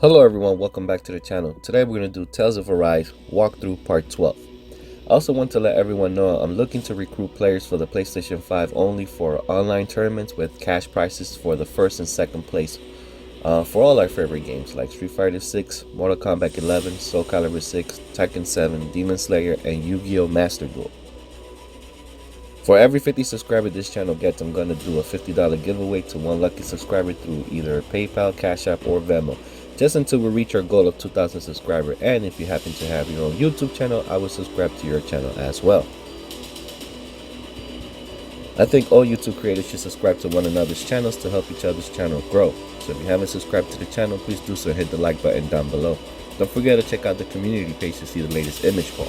Hello everyone, welcome back to the channel. Today we're going to do Tales of Arise walkthrough part 12. I also want to let everyone know I'm looking to recruit players for the PlayStation 5 only for online tournaments with cash prizes for the first and second place for all our favorite games like Street Fighter 6, Mortal Kombat 11, Soul Calibur 6, Tekken 7, Demon Slayer, and Yu-Gi-Oh! Master Duel. For every 50 subscribers this channel gets, I'm going to do a $50 giveaway to one lucky subscriber through either PayPal, Cash App, or Venmo, just until we reach our goal of 2,000 subscribers. And if you happen to have your own YouTube channel, I will subscribe to your channel as well. I think all YouTube creators should subscribe to one another's channels to help each other's channel grow. So if you haven't subscribed to the channel, please do so and hit the like button down below. Don't forget to check out the community page to see the latest image poll.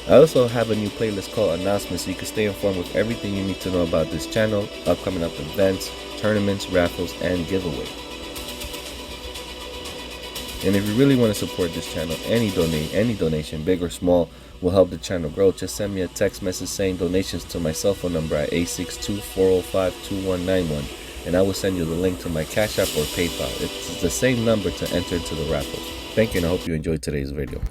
I also have a new playlist called Announcements so you can stay informed with everything you need to know about this channel, upcoming events, tournaments, raffles, and giveaways. And if you really want to support this channel, any donation, big or small, will help the channel grow. Just send me a text message saying donations to my cell phone number at 862-405-2191, and I will send you the link to my Cash App or PayPal. It's the same number to enter into the raffles. Thank you, and I hope you enjoyed today's video.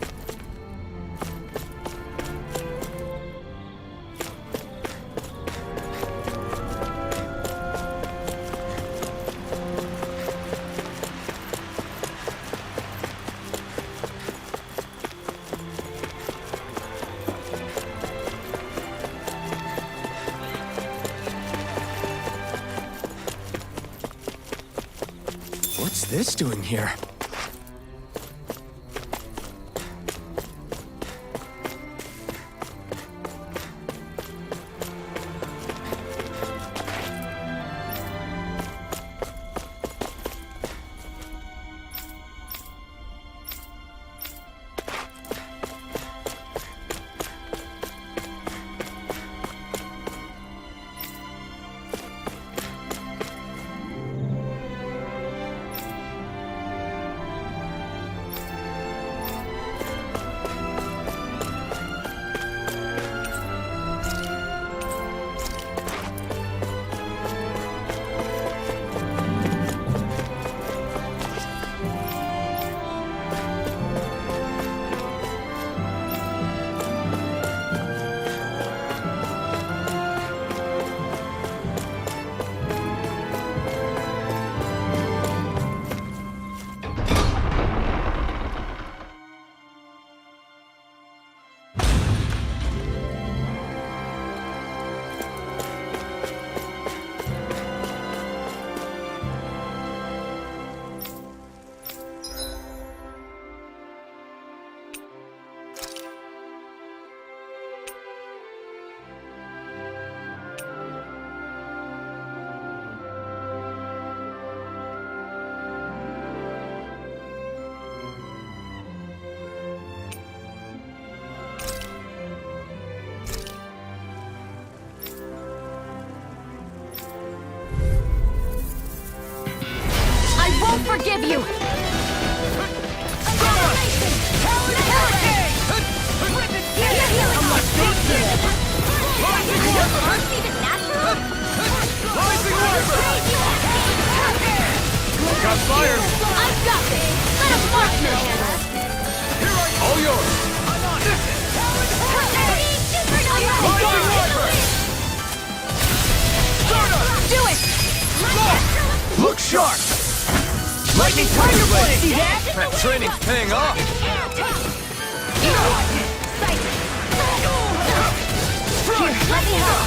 What's this doing here? Forgive you! Got fire! I've got this! Let a marksman handle it! All yours! I'm on this! Do it! Look sharp! Lightning Tiger Blade! See that? That training's paying off! Let me help!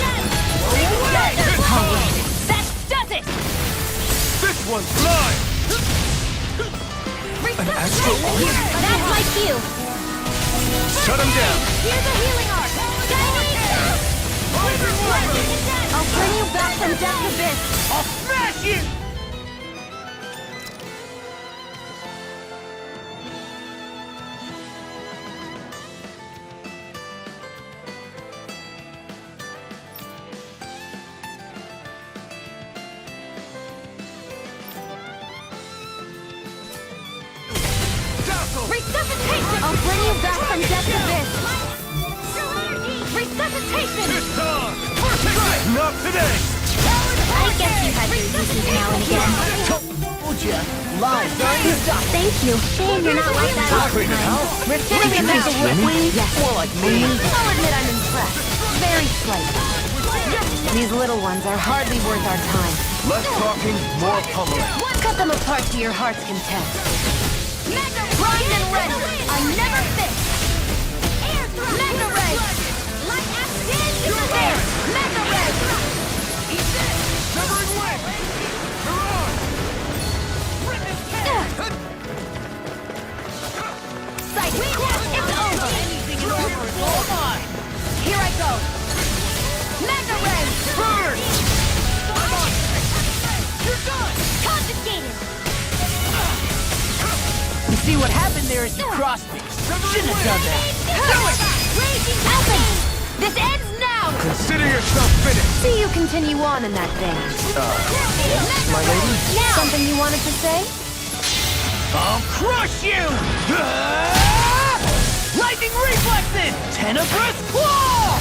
That does it! This one's mine! An astral orb? That's my cue! Shut him down! Here's a healing arc! I'll bring you back from death's abyss! I'll smash you! Resuscitation! I'll bring you back from death's abyss! Resuscitation! It's on! Perfect! Not today! I guess you had your uses now and again. Told you! lives, aren't you? Thank you. Shame you're not like that all the Clean it time. out. Getting about Swimming? Yes. More like me. I'll admit I'm impressed. Very slightly. These little ones are hardly worth our time. Less talking, more pummeling. Cut them apart to your heart's content. Mega Primed and ready. I never fit. Mega Ray. Like acid. There. Mega Ray. Severing wing! You're on! Sight. It's over. Anything is over, it's all mine. Here I go. Mega Ray. Burn! You're done. Confiscated. You see what happened there is you crossed me. Shouldn't have done that. Do it. Raging Open. This ends now. Consider yourself finished! See you continue on in that thing. Yes, my lady? Now. Something you wanted to say? I'll crush you! Ah! Lightning reflexes! Tenebrous claw!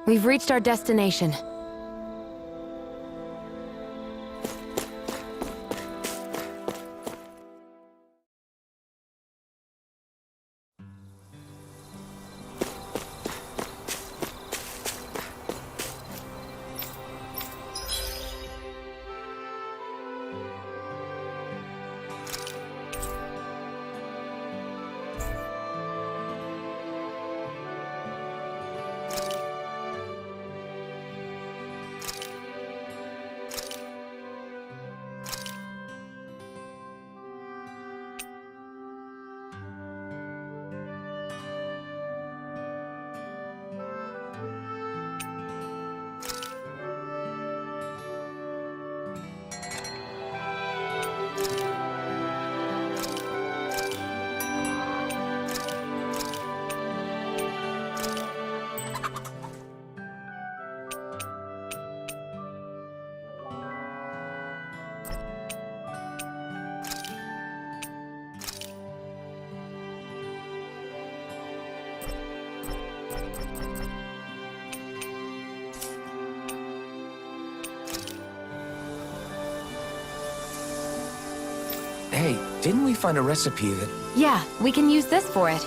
We've reached our destination. Hey, didn't we find a recipe that... Yeah, we can use this for it.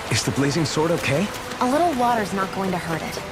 Is the blazing sword okay? A little water's not going to hurt it.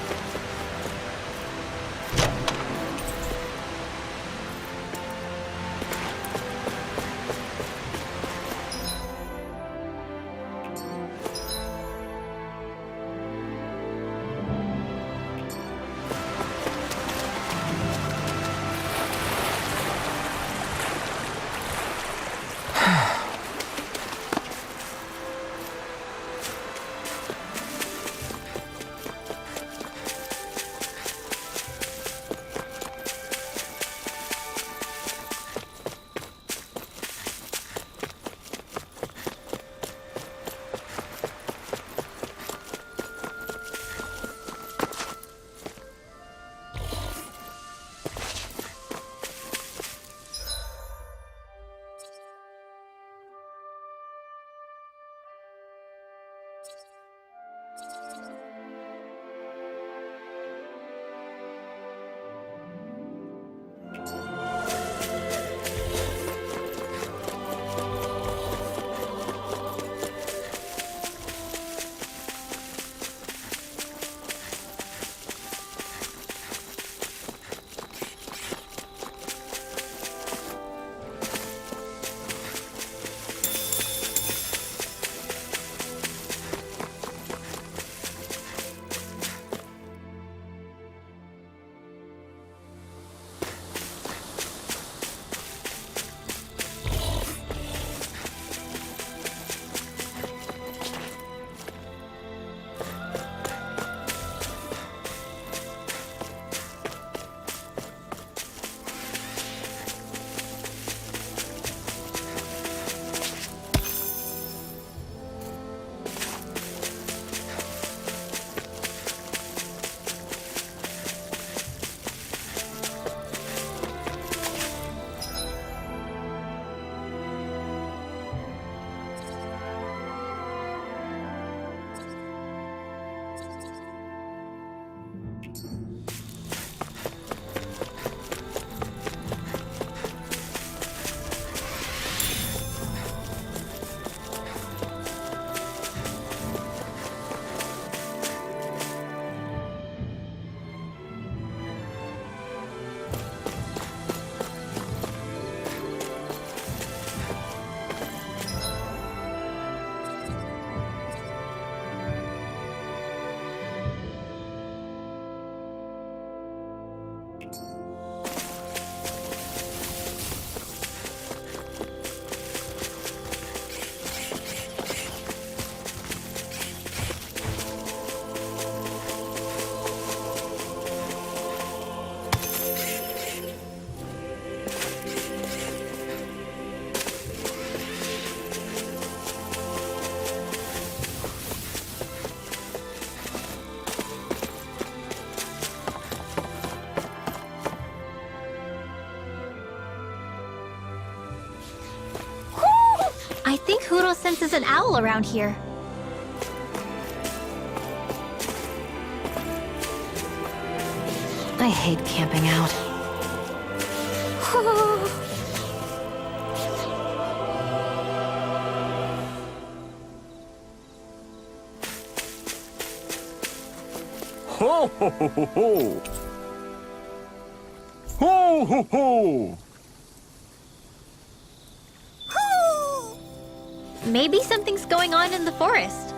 I think Huro senses an owl around here. I hate camping out. Ho ho ho ho ho! Ho ho ho! Maybe something's going on in the forest.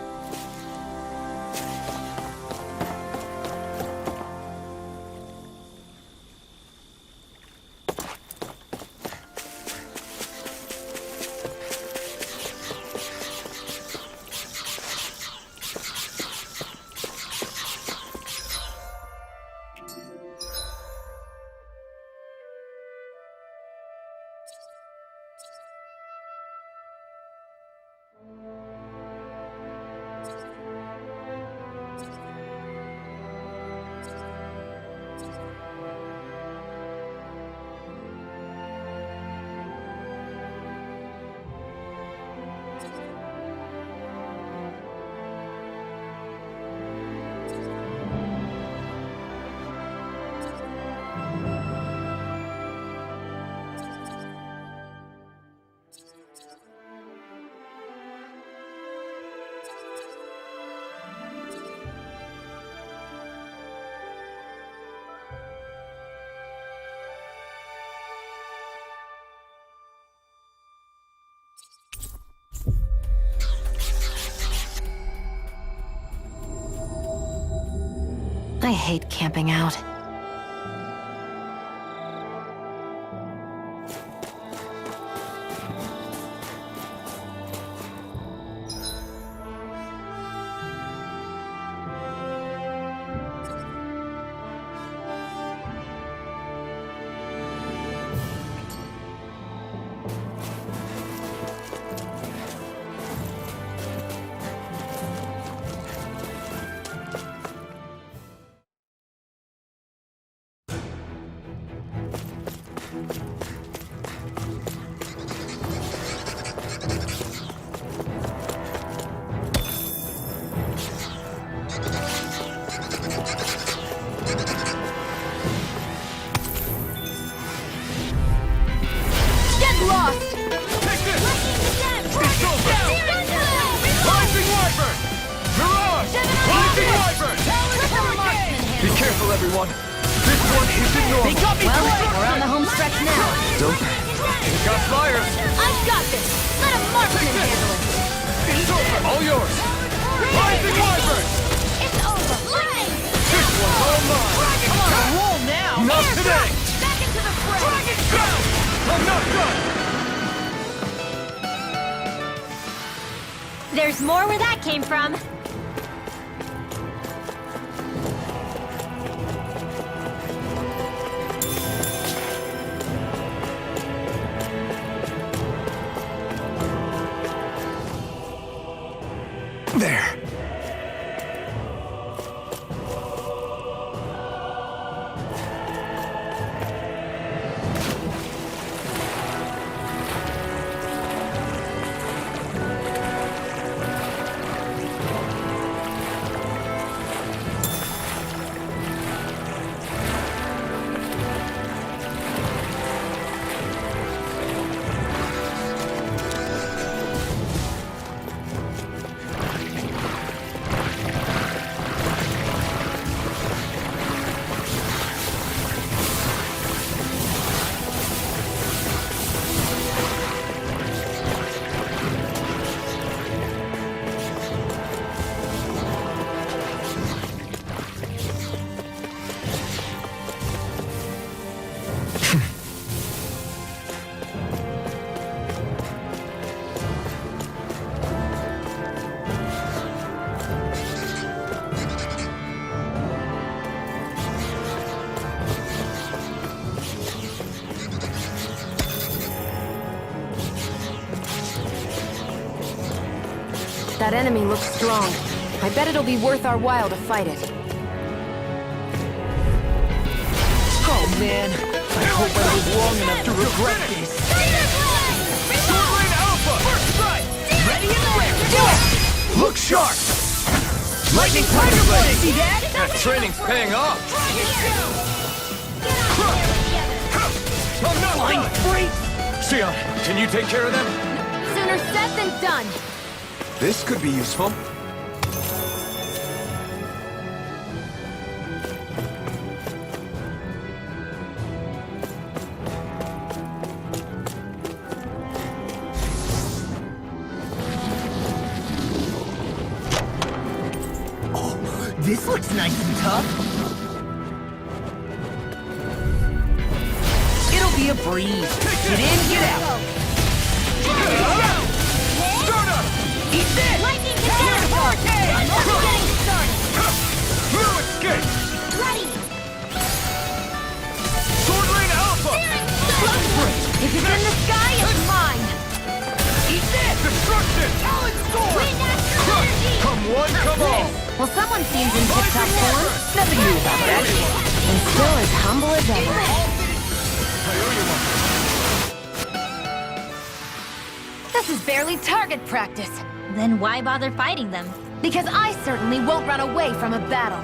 I hate camping out. Be careful, everyone. This one isn't normal. They got me Well, cornered. we're on the home stretch now. Don't. We got flyers. I've got this! Let a marksman handle it! It's over. All yours. Rising Wyvern. It's over! Mine! This one's all mine. I'm on a roll now. Not today. Back into the fray! Dragon down. I'm not done. There's more where that came from. There. That enemy looks strong. I bet it'll be worth our while to fight it. Oh man, I hope I live long enough to regret this. Sword Alpha. First strike. Ready and ready. Do it. Look sharp. Lightning Tiger Tiger Blade. Blade. See that? That training's paying off. I'm not Blind done. freak. Sion, can you take care of them? Sooner said than done. This could be useful. Oh, this looks nice and tough. It'll be a breeze. Get in, get out. Start up! Eat this. Lightning Counter hurricane. Just getting started. No escape! Ready! Sword Alpha! If it's in the sky, it's mine! Eat this. Destruction! Talon sword. Wind astral energy! Come one, come all! Well, someone seems in tip-top form. Nothing new about that. And still as humble as ever. This is barely target practice. Then why bother fighting them? Because I certainly won't run away from a battle.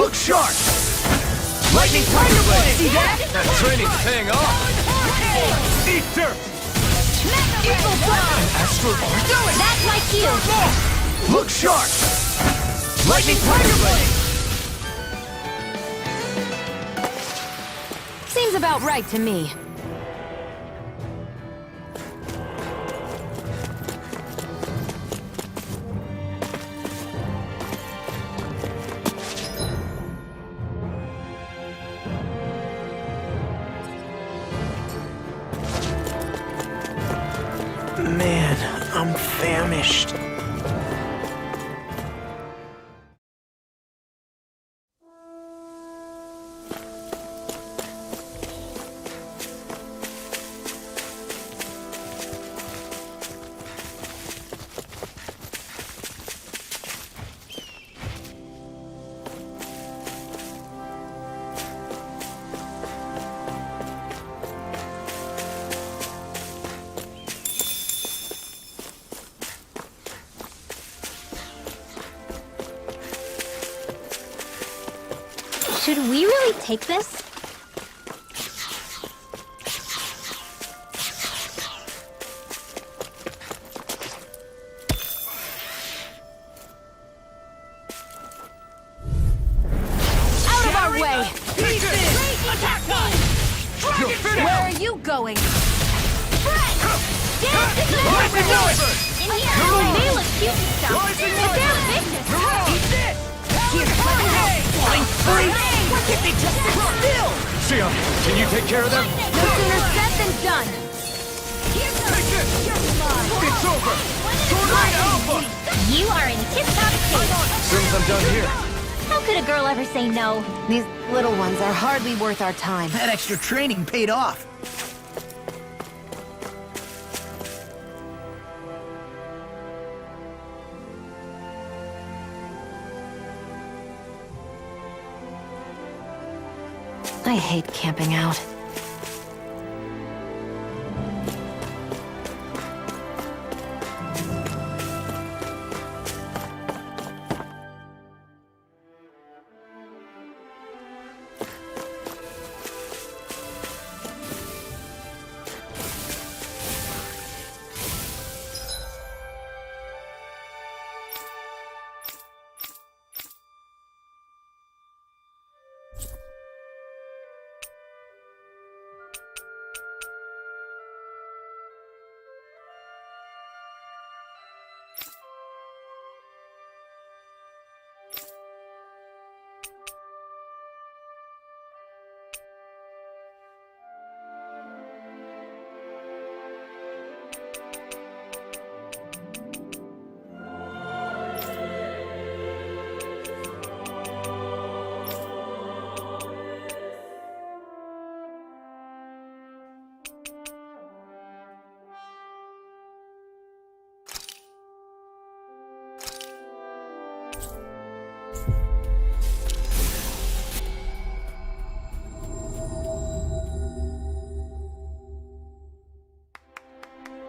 Look sharp! Lightning Tiger Blade! See that? That training's paying off! Eat dirt! Eagle Dawn! Astral Do it! That's my cue! Look sharp! Lightning Tiger Blade! Seems about right to me. Man, I'm famished. Should we really take this? Out of our way! Attack time! Where are you going? Lightning Wizard! In here, they look cute and stuff, but they're vicious. Flying free! Why can't they just sit still? Sion, can you take care of them? No sooner said than done. It's over! Tornado Alpha! You are in tip-top shape. Soon as I'm done here. How could a girl ever say no? These little ones are hardly worth our time. That extra training paid off. I hate camping out.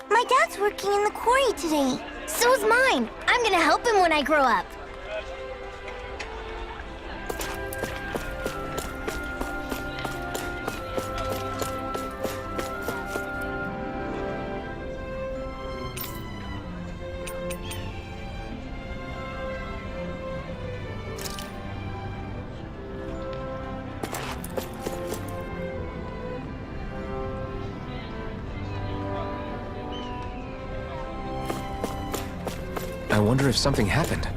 My dad's working in the quarry today. So's mine. I'm gonna help him when I grow up. I wonder if something happened.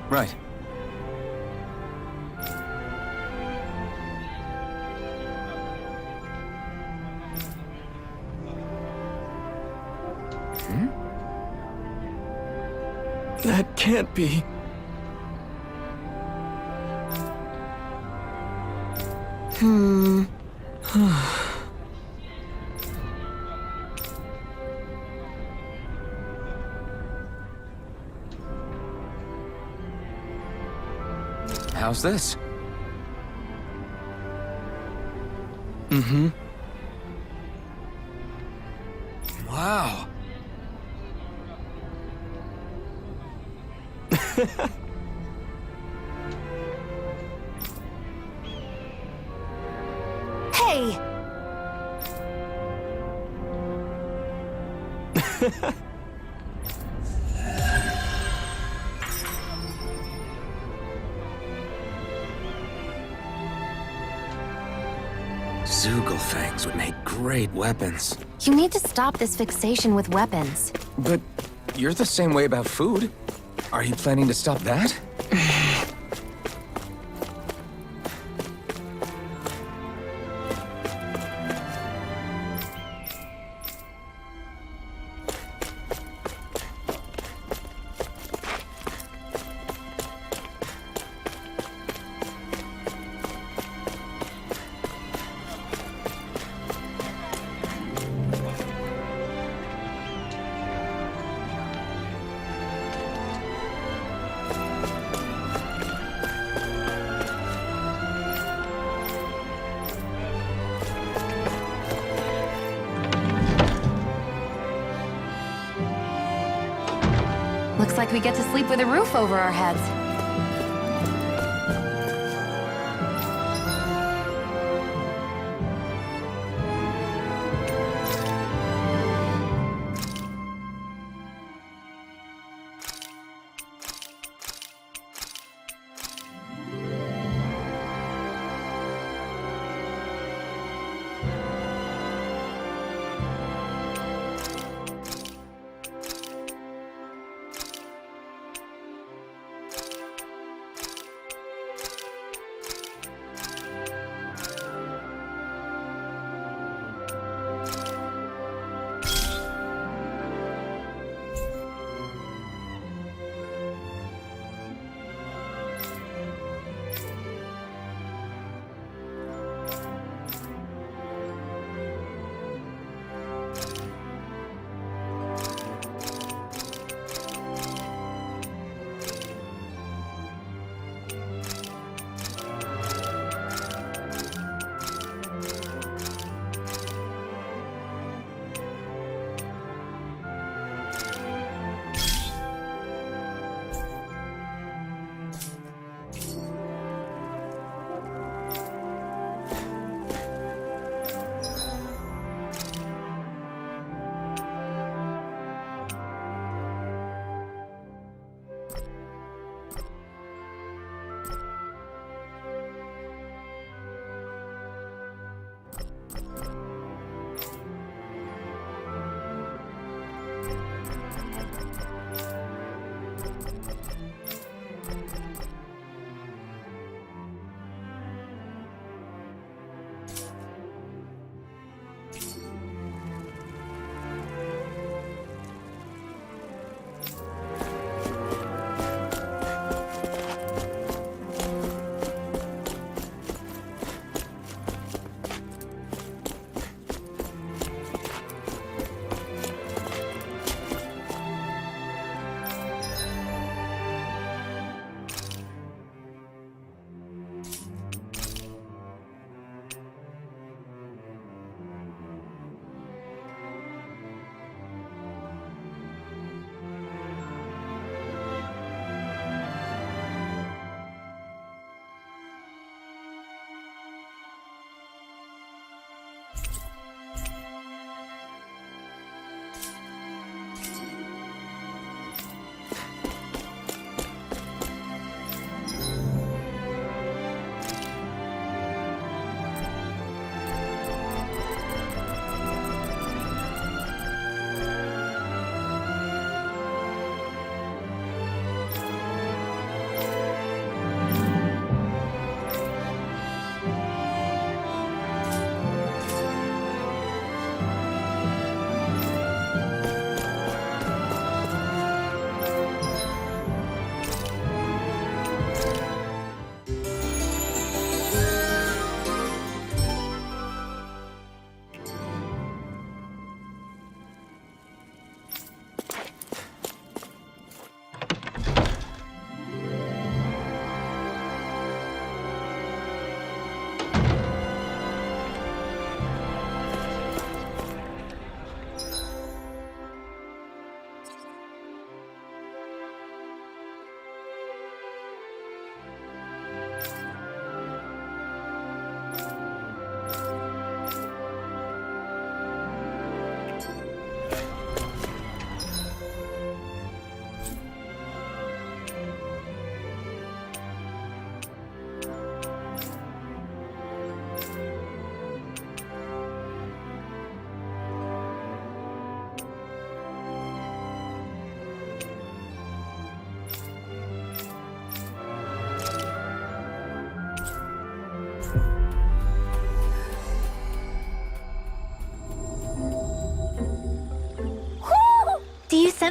Right. That can't be. How's this? Mm-hmm. Wow. Hey! Zoogle fangs would make great weapons. You need to stop this fixation with weapons. But you're the same way about food. Are you planning to stop that? Looks like we get to sleep with a roof over our heads.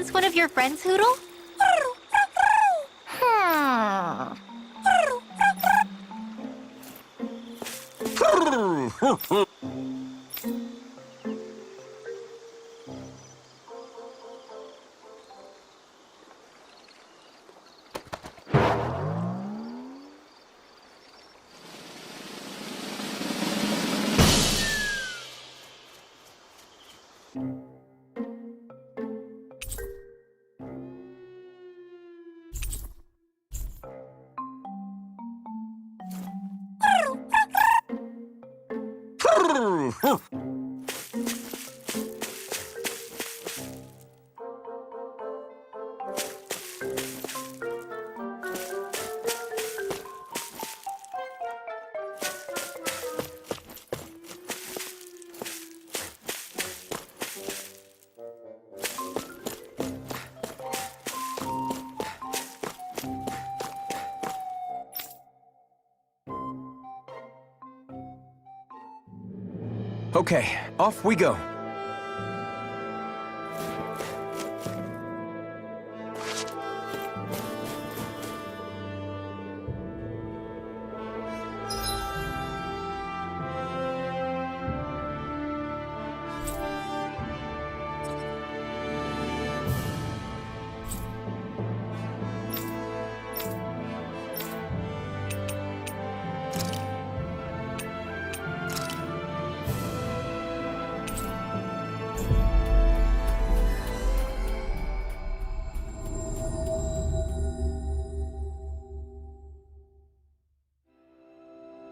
once one of your friends, Hoodle? Hmm. Okay, off we go.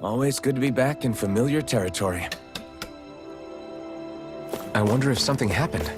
Always good to be back in familiar territory. I wonder if something happened.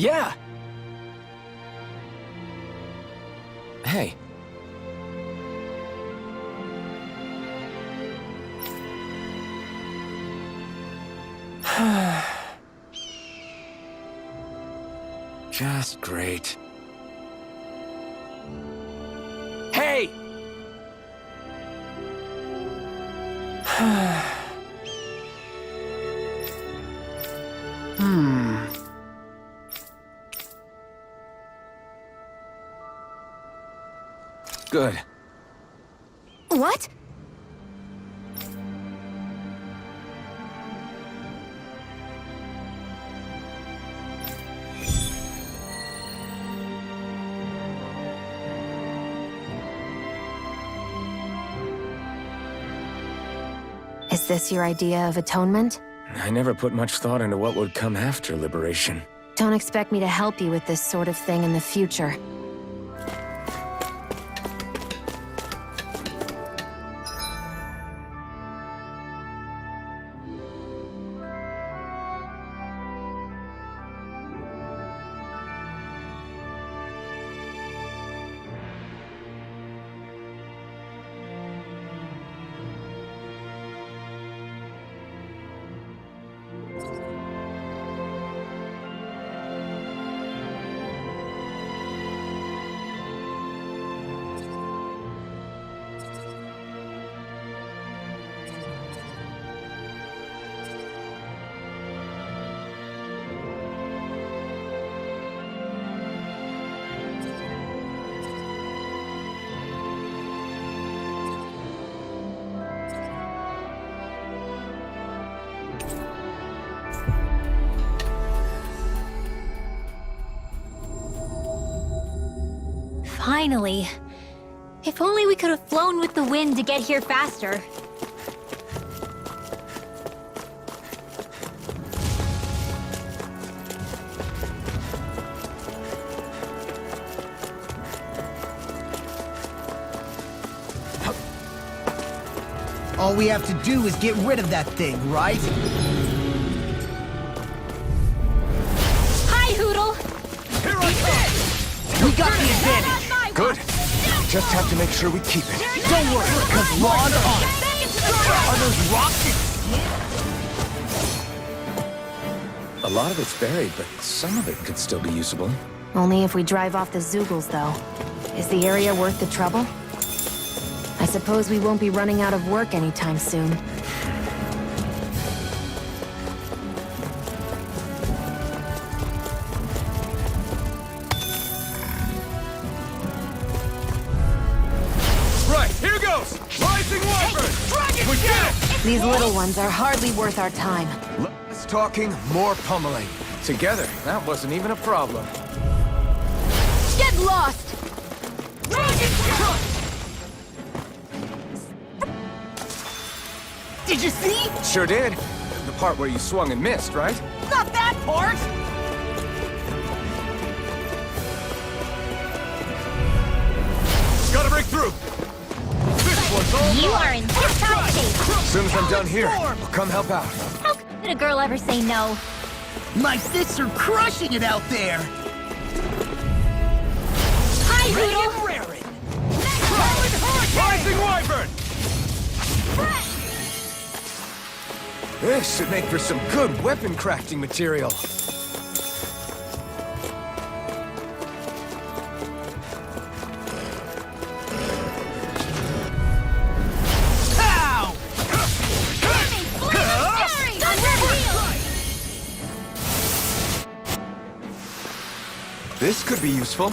Yeah! Hey. Just great. Hey! Good. What? Is this your idea of atonement? I never put much thought into what would come after liberation. Don't expect me to help you with this sort of thing in the future. Finally. If only we could have flown with the wind to get here faster. All we have to do is get rid of that thing, right? Hi, Hoodle! Here I come! We got the advantage. Good. Just have to make sure we keep it. Don't worry, because Ron's on it. Are those rocks? A lot of it's buried, but some of it could still be usable. Only if we drive off the Zoogles, though. Is the area worth the trouble? I suppose we won't be running out of work anytime soon. Right, here goes! Rising Wyvern! We did it! These little ones are hardly worth our time. Less talking, more pummeling. Together, that wasn't even a problem. Get lost! Did you see? Sure did. The part where you swung and missed, right? Not that part! Gotta break through! This one's all You mine. are in tip-top shape. As soon as I'm done here, I'll come help out. How could a girl ever say no? My fists are crushing it out there! Hi, Hoodle! Rising Wyvern! This should make for some good weapon crafting material. Ow! This could be useful.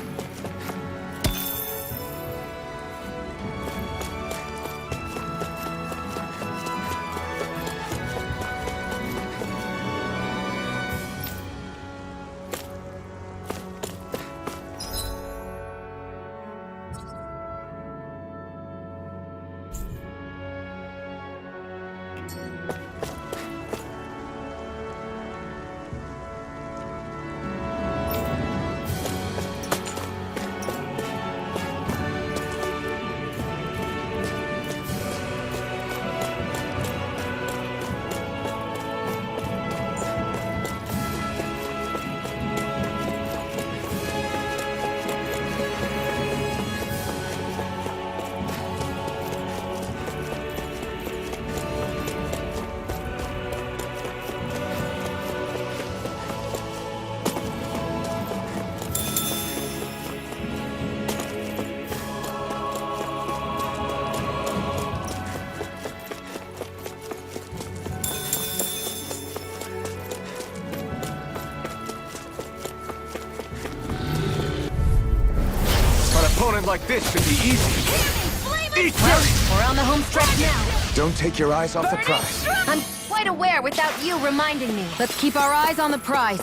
Opponent like this should be easy. Eat this! We're on the home stretch now. Don't take your eyes off the prize. I'm quite aware without you reminding me. Let's keep our eyes on the prize.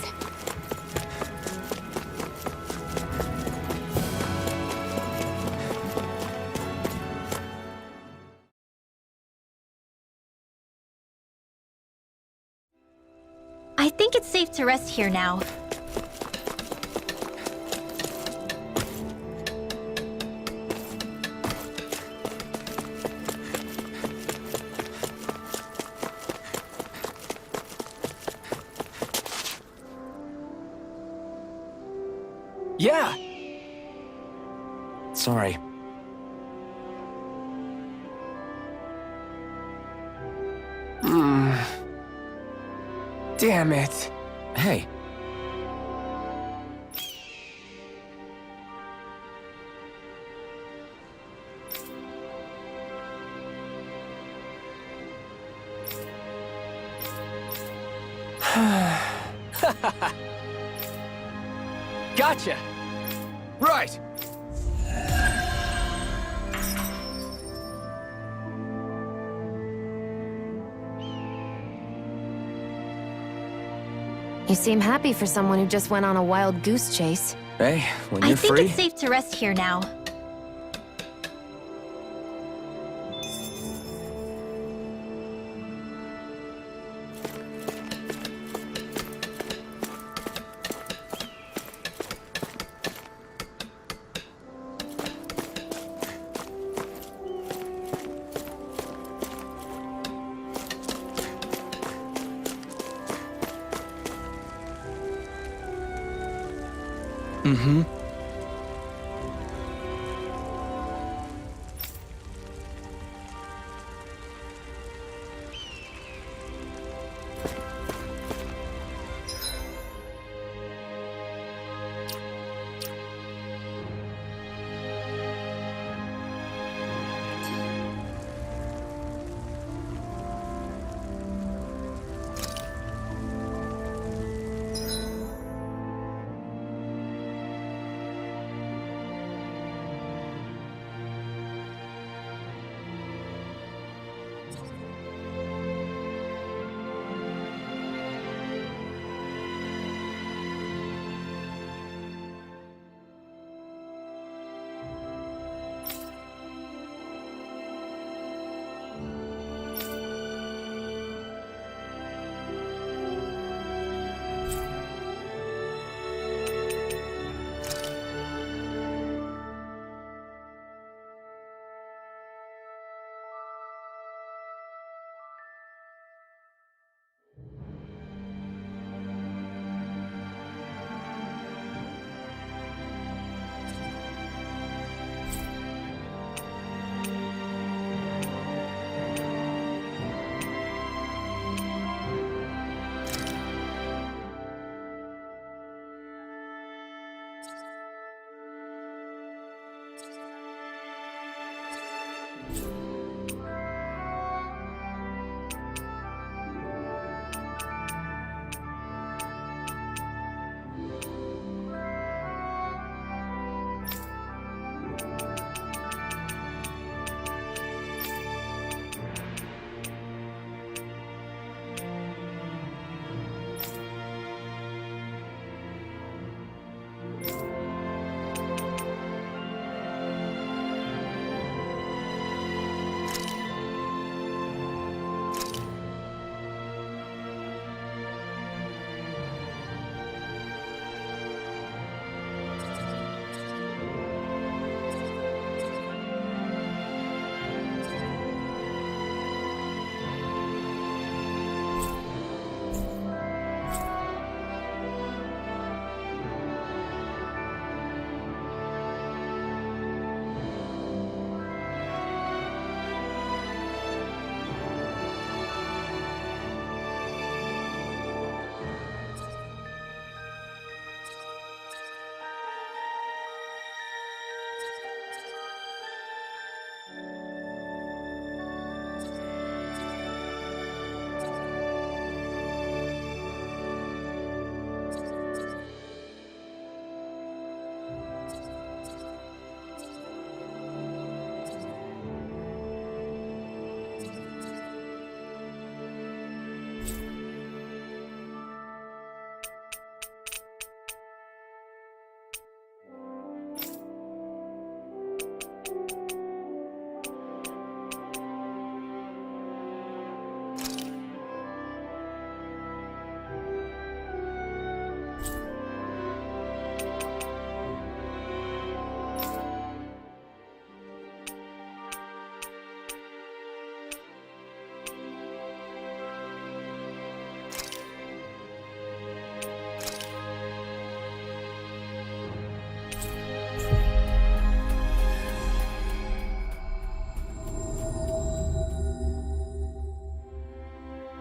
I think it's safe to rest here now. Yeah! Sorry. Damn it. Hey. Gotcha! Right! You seem happy for someone who just went on a wild goose chase. Hey, when I you're think free... it's safe to rest here now. Mm-hmm.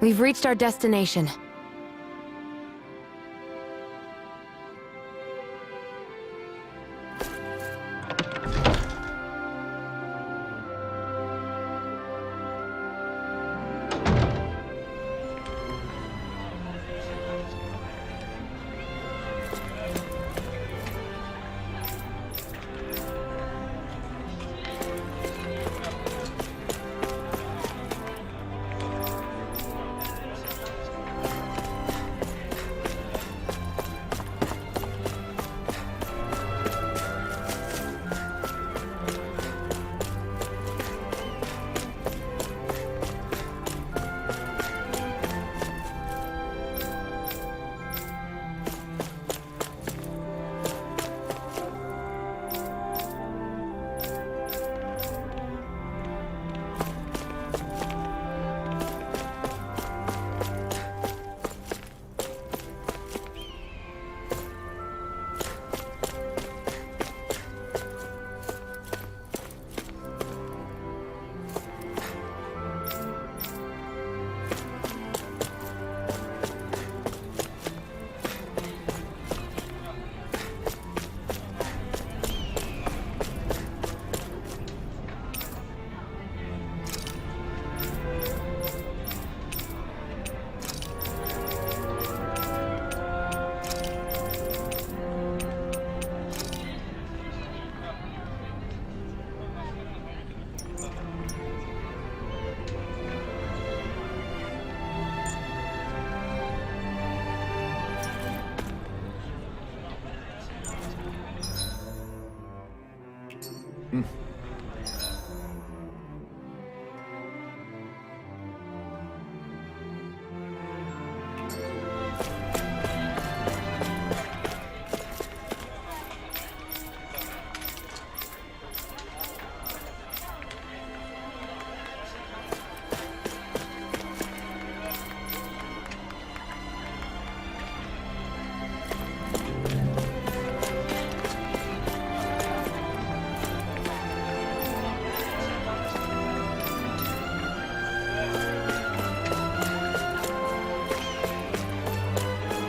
We've reached our destination.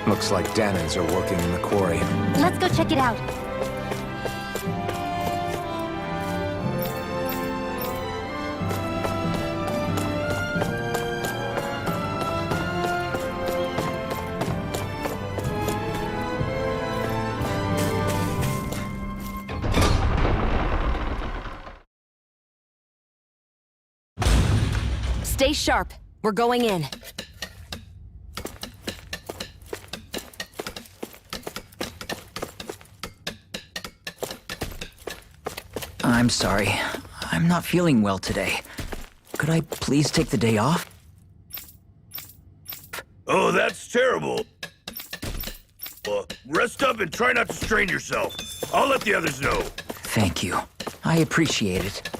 Looks like Danans are working in the quarry. Let's go check it out. Stay sharp. We're going in. I'm sorry. I'm not feeling well today. Could I please take the day off? Oh, that's terrible. Rest up and try not to strain yourself. I'll let the others know. Thank you. I appreciate it.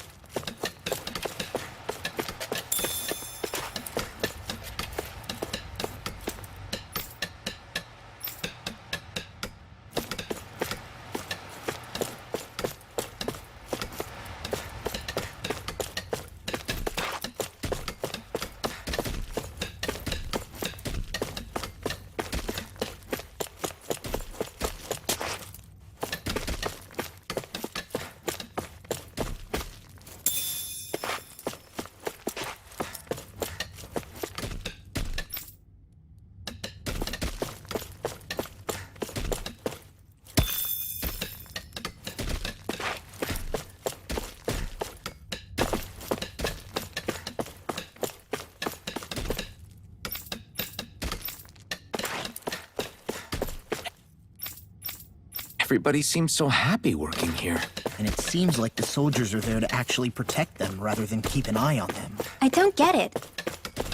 Everybody seems so happy working here. And it seems like the soldiers are there to actually protect them rather than keep an eye on them. I don't get it.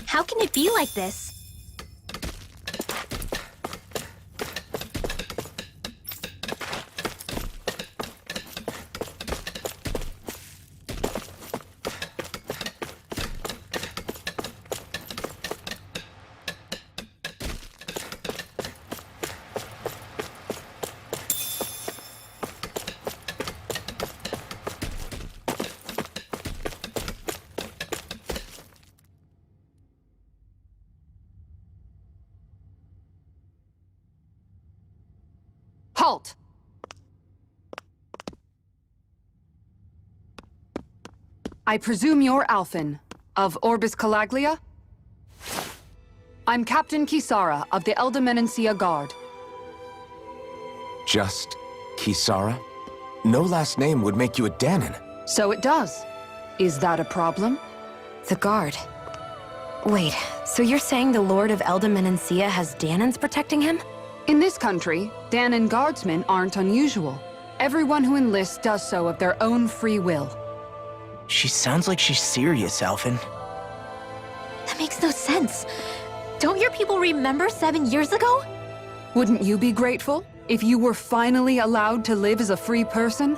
How can it be like this? Halt! I presume you're Alphen, of Orbis Calaglia? I'm Captain Kisara of the Elder Guard. Just Kisara? No last name would make you a Danan. So it does. Is that a problem? The guard. Wait, so you're saying the Lord of Elda Menancia has Danans protecting him? In this country, Danan guardsmen aren't unusual. Everyone who enlists does so of their own free will. She sounds like she's serious, Alphen. That makes no sense. Don't your people remember 7 years ago? Wouldn't you be grateful if you were finally allowed to live as a free person?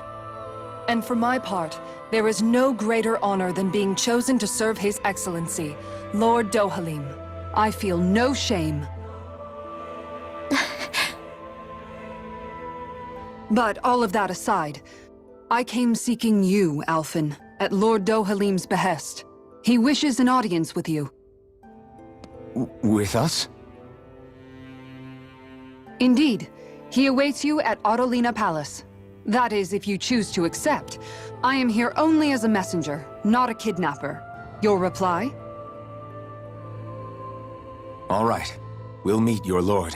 And for my part, there is no greater honor than being chosen to serve His Excellency, Lord Dohalim. I feel no shame. But all of that aside, I came seeking you, Alphen, at Lord Dohalim's behest. He wishes an audience with you. With us? Indeed. He awaits you at Autolina Palace. That is, if you choose to accept. I am here only as a messenger, not a kidnapper. Your reply? All right. We'll meet your lord.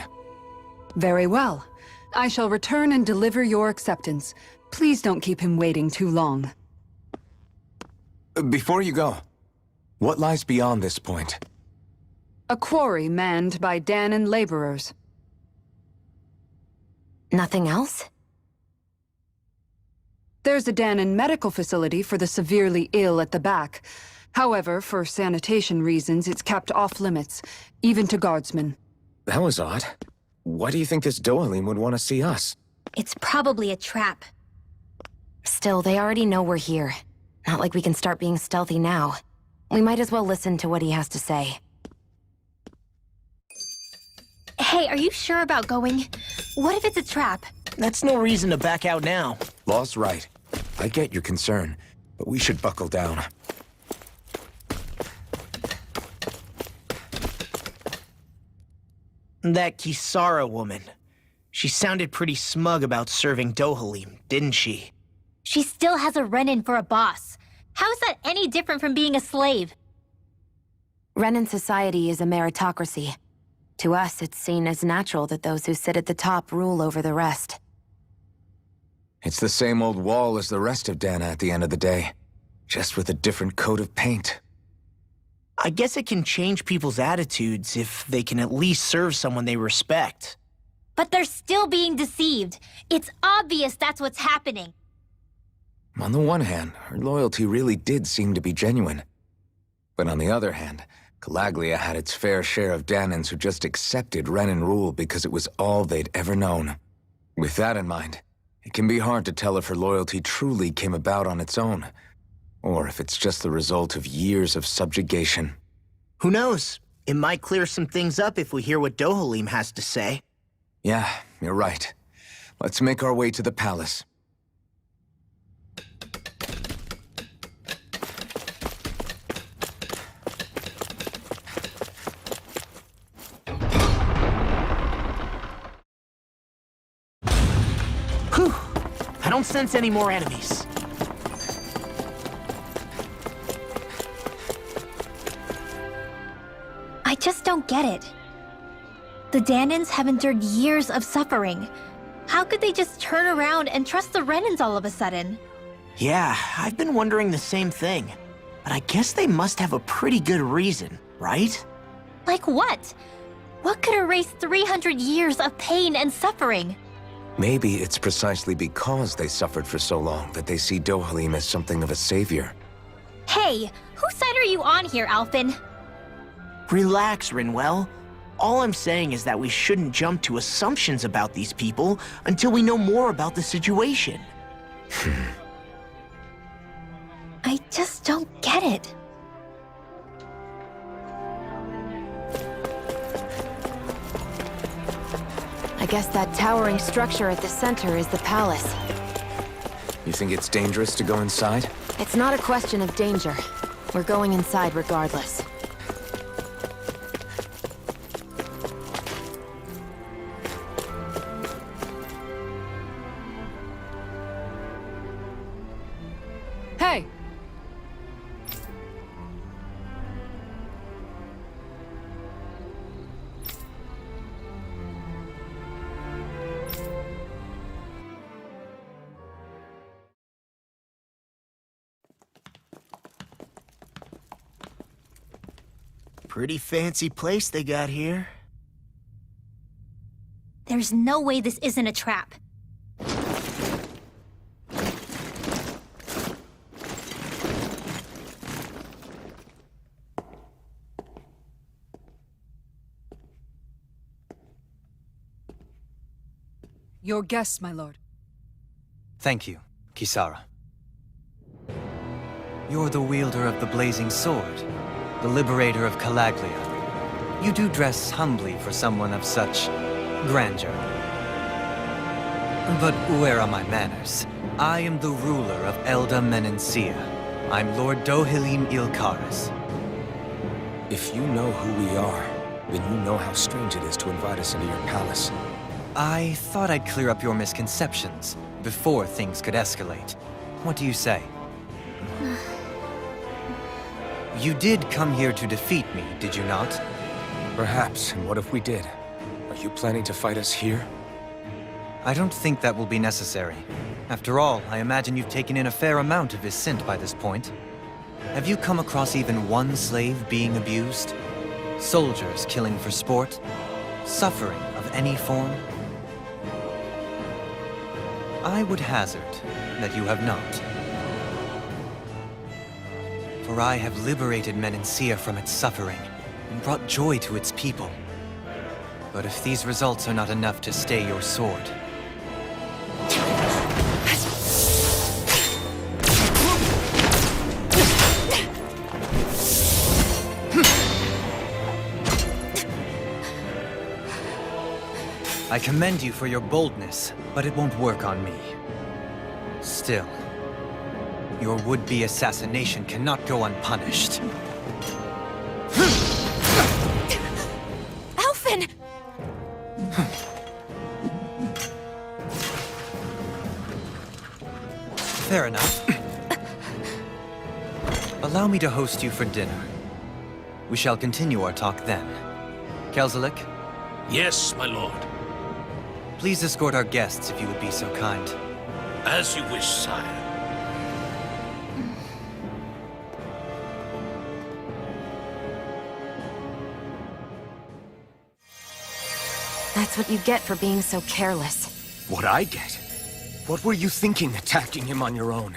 Very well. I shall return and deliver your acceptance. Please don't keep him waiting too long. Before you go, what lies beyond this point? A quarry manned by Danan laborers. Nothing else? There's a Danon medical facility for the severely ill at the back. However, for sanitation reasons, it's kept off limits, even to guardsmen. That was odd. Why do you think this Dohalim would want to see us? It's probably a trap. Still, they already know we're here. Not like we can start being stealthy now. We might as well listen to what he has to say. Hey, are you sure about going? What if it's a trap? That's no reason to back out now. Law's right. I get your concern, but we should buckle down. That Kisara woman. She sounded pretty smug about serving Dohalim, didn't she? She still has a Renin for a boss. How is that any different from being a slave? Renin society is a meritocracy. To us, it's seen as natural that those who sit at the top rule over the rest. It's the same old wall as the rest of Dana at the end of the day, just with a different coat of paint. I guess it can change people's attitudes if they can at least serve someone they respect. But they're still being deceived. It's obvious that's what's happening. On the one hand, her loyalty really did seem to be genuine. But on the other hand, Calaglia had its fair share of Danans who just accepted Renin rule because it was all they'd ever known. With that in mind, it can be hard to tell if her loyalty truly came about on its own, or if it's just the result of years of subjugation. Who knows? It might clear some things up if we hear what Dohalim has to say. Yeah, you're right. Let's make our way to the palace. Whew! I don't sense any more enemies. I just don't get it. The Danans have endured years of suffering. How could they just turn around and trust the Renins all of a sudden? Yeah, I've been wondering the same thing. But I guess they must have a pretty good reason, right? Like what? What could erase 300 years of pain and suffering? Maybe it's precisely because they suffered for so long that they see Dohalim as something of a savior. Hey, whose side are you on here, Alphen? Relax, Rinwell. All I'm saying is that we shouldn't jump to assumptions about these people until we know more about the situation. I just don't get it. I guess that towering structure at the center is the palace. You think it's dangerous to go inside? It's not a question of danger. We're going inside regardless. Hey! Pretty fancy place they got here. There's no way this isn't a trap. Your guests, my lord. Thank you, Kisara. You're the wielder of the blazing sword, the liberator of Calaglia. You do dress humbly for someone of such grandeur. But where are my manners? I am the ruler of Elda Menencia. I'm Lord Dohalim Ilkaris. If you know who we are, then you know how strange it is to invite us into your palace. I thought I'd clear up your misconceptions before things could escalate. What do you say? You did come here to defeat me, did you not? Perhaps, and what if we did? Are you planning to fight us here? I don't think that will be necessary. After all, I imagine you've taken in a fair amount of his scent by this point. Have you come across even one slave being abused? Soldiers killing for sport? Suffering of any form? I would hazard that you have not. For I have liberated Menancia from its suffering and brought joy to its people. But if these results are not enough to stay your sword, I commend you for your boldness, but it won't work on me. Still, your would-be assassination cannot go unpunished. Alphen! Fair enough. Allow me to host you for dinner. We shall continue our talk then. Kelzelik, Yes, my lord. please escort our guests if you would be so kind. As you wish, sire. That's what you get for being so careless. What I get? What were you thinking attacking him on your own?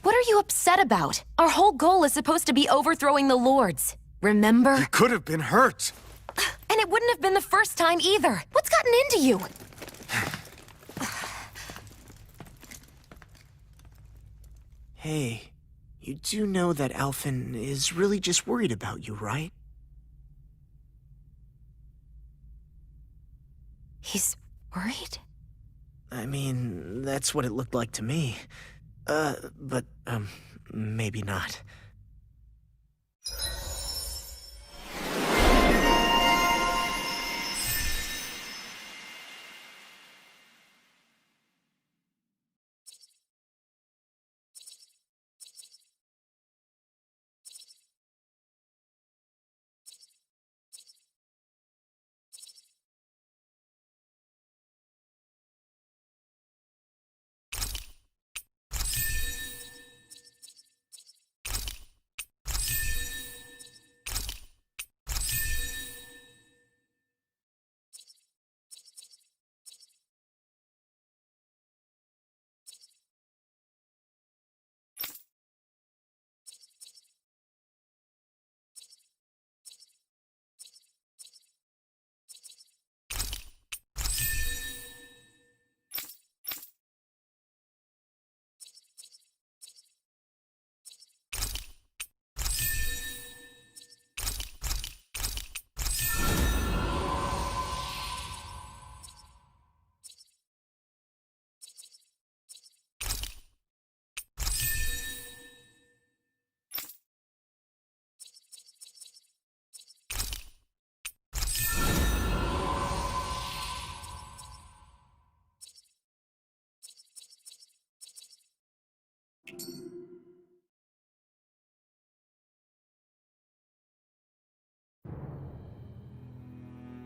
What are you upset about? Our whole goal is supposed to be overthrowing the Lords. Remember? You could have been hurt. And it wouldn't have been the first time either. What's gotten into you? Hey, you do know that Alphen is really just worried about you, right? He's worried? I mean, that's what it looked like to me. But maybe not.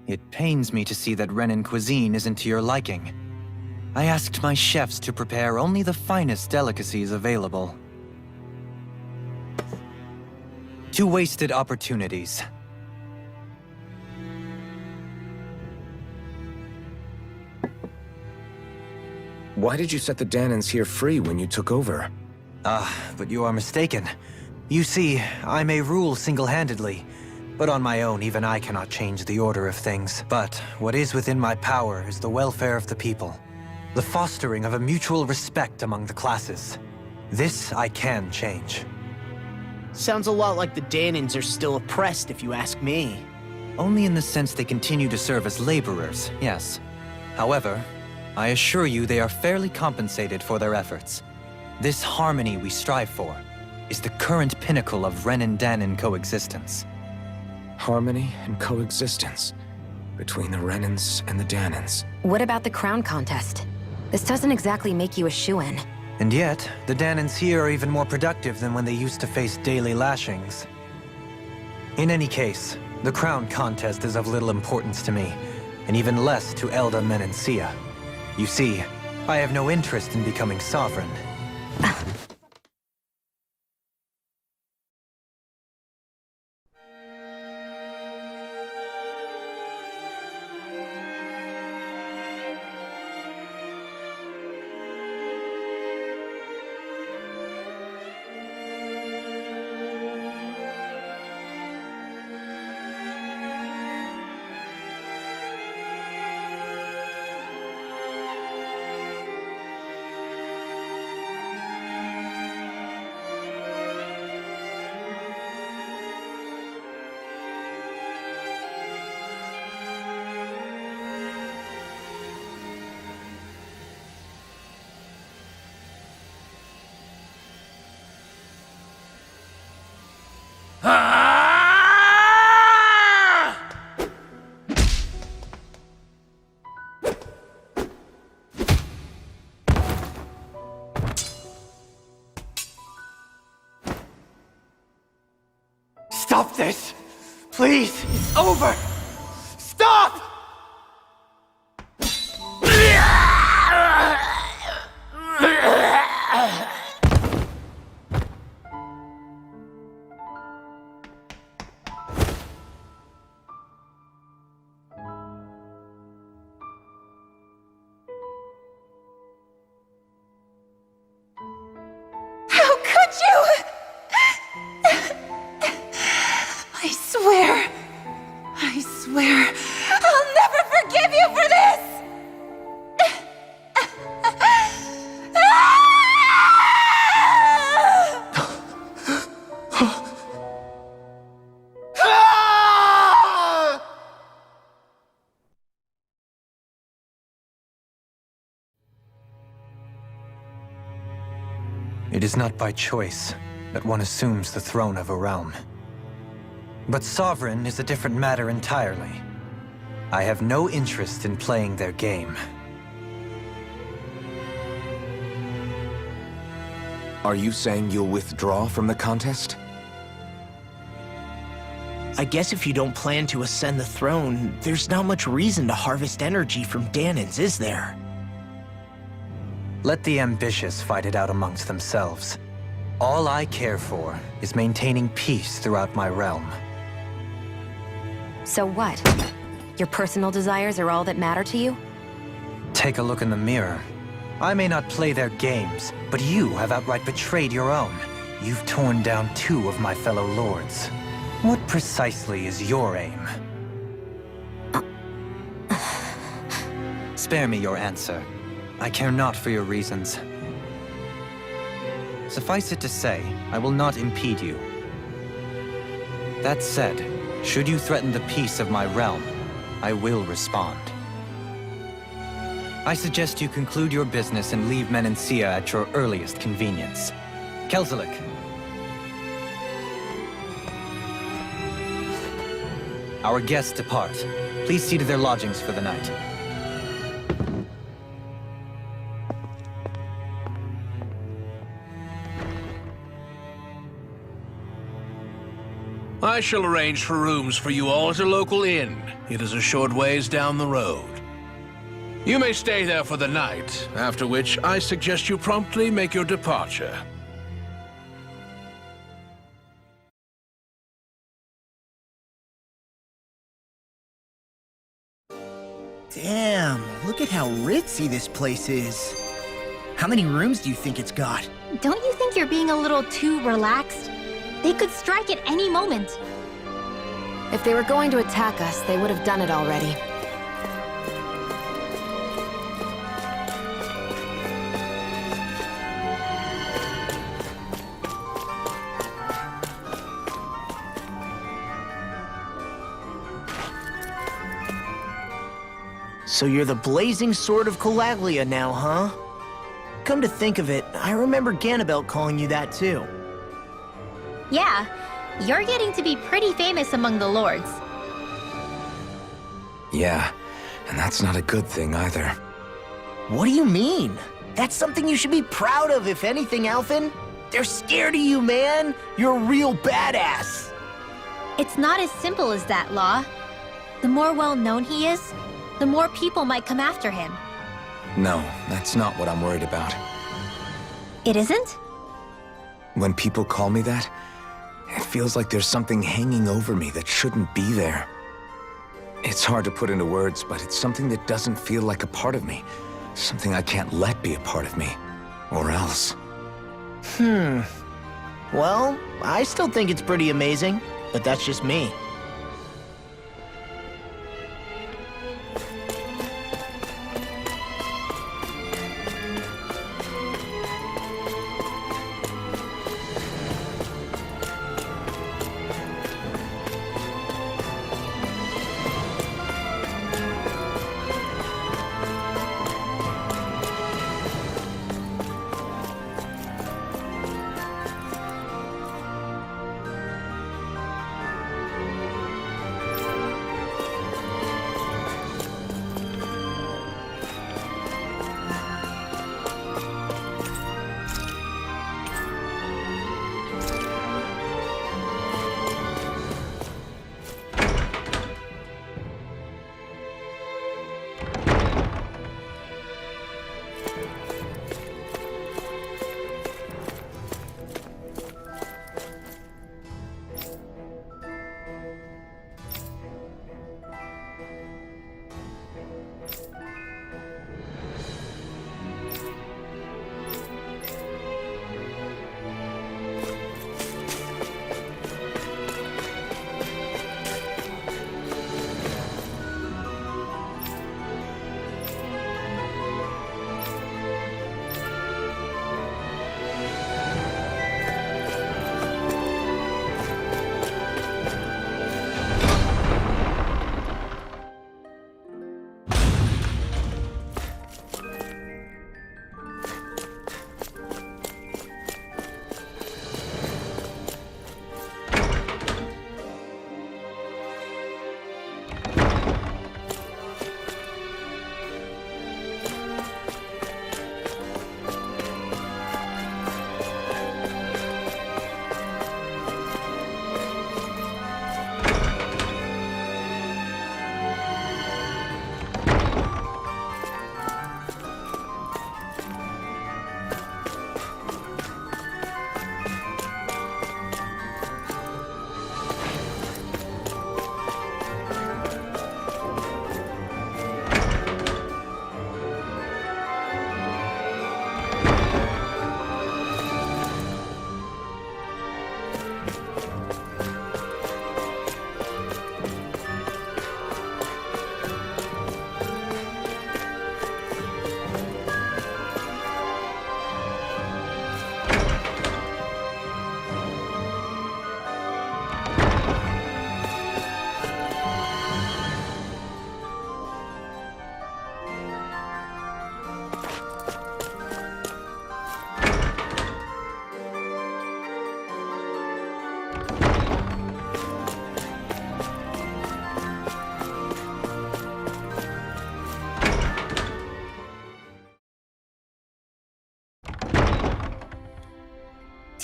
It pains me to see that Renan cuisine isn't to your liking. I asked my chefs to prepare only the finest delicacies available. 2 wasted opportunities. Why did you set the Danans here free when you took over? But you are mistaken. You see, I may rule single-handedly, but on my own, even I cannot change the order of things. But what is within my power is the welfare of the people, the fostering of a mutual respect among the classes. This I can change. Sounds a lot like the Danans are still oppressed, if you ask me. Only in the sense they continue to serve as laborers, yes. However, I assure you they are fairly compensated for their efforts. This harmony we strive for is the current pinnacle of Renan-Danan coexistence. Harmony and coexistence between the Renans and the Danans. What about the crown contest? This doesn't exactly make you a shoo-in. And yet, the Danans here are even more productive than when they used to face daily lashings. In any case, the crown contest is of little importance to me, and even less to Elda Menancia. You see, I have no interest in becoming sovereign. Stop this! Please! It's over! Stop! How could you? I swear, I'll never forgive you for this! It is not by choice that one assumes the throne of a realm. But sovereign is a different matter entirely. I have no interest in playing their game. Are you saying you'll withdraw from the contest? I guess if you don't plan to ascend the throne, there's not much reason to harvest energy from Danans, is there? Let the ambitious fight it out amongst themselves. All I care for is maintaining peace throughout my realm. So what? Your personal desires are all that matter to you? Take a look in the mirror. I may not play their games, but you have outright betrayed your own. You've torn down 2 of my fellow lords. What precisely is your aim? Spare me your answer. I care not for your reasons. Suffice it to say, I will not impede you. That said, should you threaten the peace of my realm, I will respond. I suggest you conclude your business and leave Menancia at your earliest convenience. Kelzelik. Our guests depart. Please see to their lodgings for the night. I shall arrange for rooms for you all at a local inn. It is a short ways down the road. You may stay there for the night, after which I suggest you promptly make your departure. Damn, look at how ritzy this place is. How many rooms do you think it's got? Don't you think you're being a little too relaxed? They could strike at any moment. If they were going to attack us, they would have done it already. So you're the blazing sword of Calaglia now, huh? Come to think of it, I remember Ganabelt calling you that too. Yeah, you're getting to be pretty famous among the lords. Yeah, and that's not a good thing either. What do you mean? That's something you should be proud of, if anything, Alphen. They're scared of you, man. You're a real badass. It's not as simple as that, Law. The more well-known he is, the more people might come after him. No, that's not what I'm worried about. It isn't? When people call me that, it feels like there's something hanging over me that shouldn't be there. It's hard to put into words, but it's something that doesn't feel like a part of me. Something I can't let be a part of me. Or else. Well, I still think it's pretty amazing, but that's just me.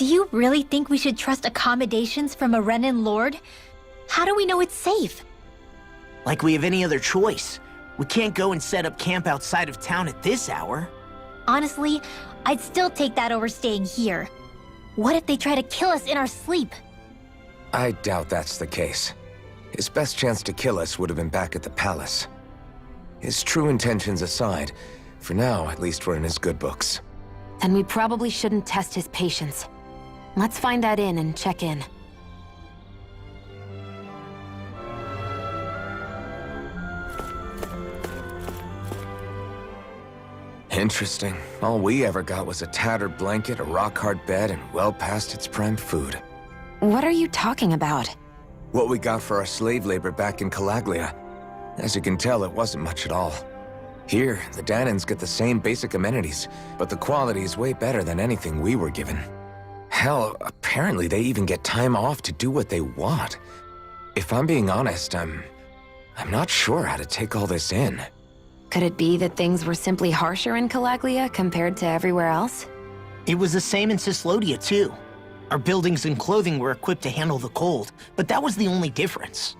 Do you really think we should trust accommodations from a Renan lord? How do we know it's safe? Like we have any other choice. We can't go and set up camp outside of town at this hour. Honestly, I'd still take that over staying here. What if they try to kill us in our sleep? I doubt that's the case. His best chance to kill us would have been back at the palace. His true intentions aside, for now, at least we're in his good books. Then we probably shouldn't test his patience. Let's find that inn and check in. Interesting. All we ever got was a tattered blanket, a rock-hard bed, and well past its prime food. What are you talking about? What we got for our slave labor back in Calaglia. As you can tell, it wasn't much at all. Here, the Danans get the same basic amenities, but the quality is way better than anything we were given. Hell, apparently they even get time off to do what they want. If I'm being honest, I'm not sure how to take all this in. Could it be that things were simply harsher in Calaglia compared to everywhere else? It was the same in Cislodia, too. Our buildings and clothing were equipped to handle the cold, but that was the only difference.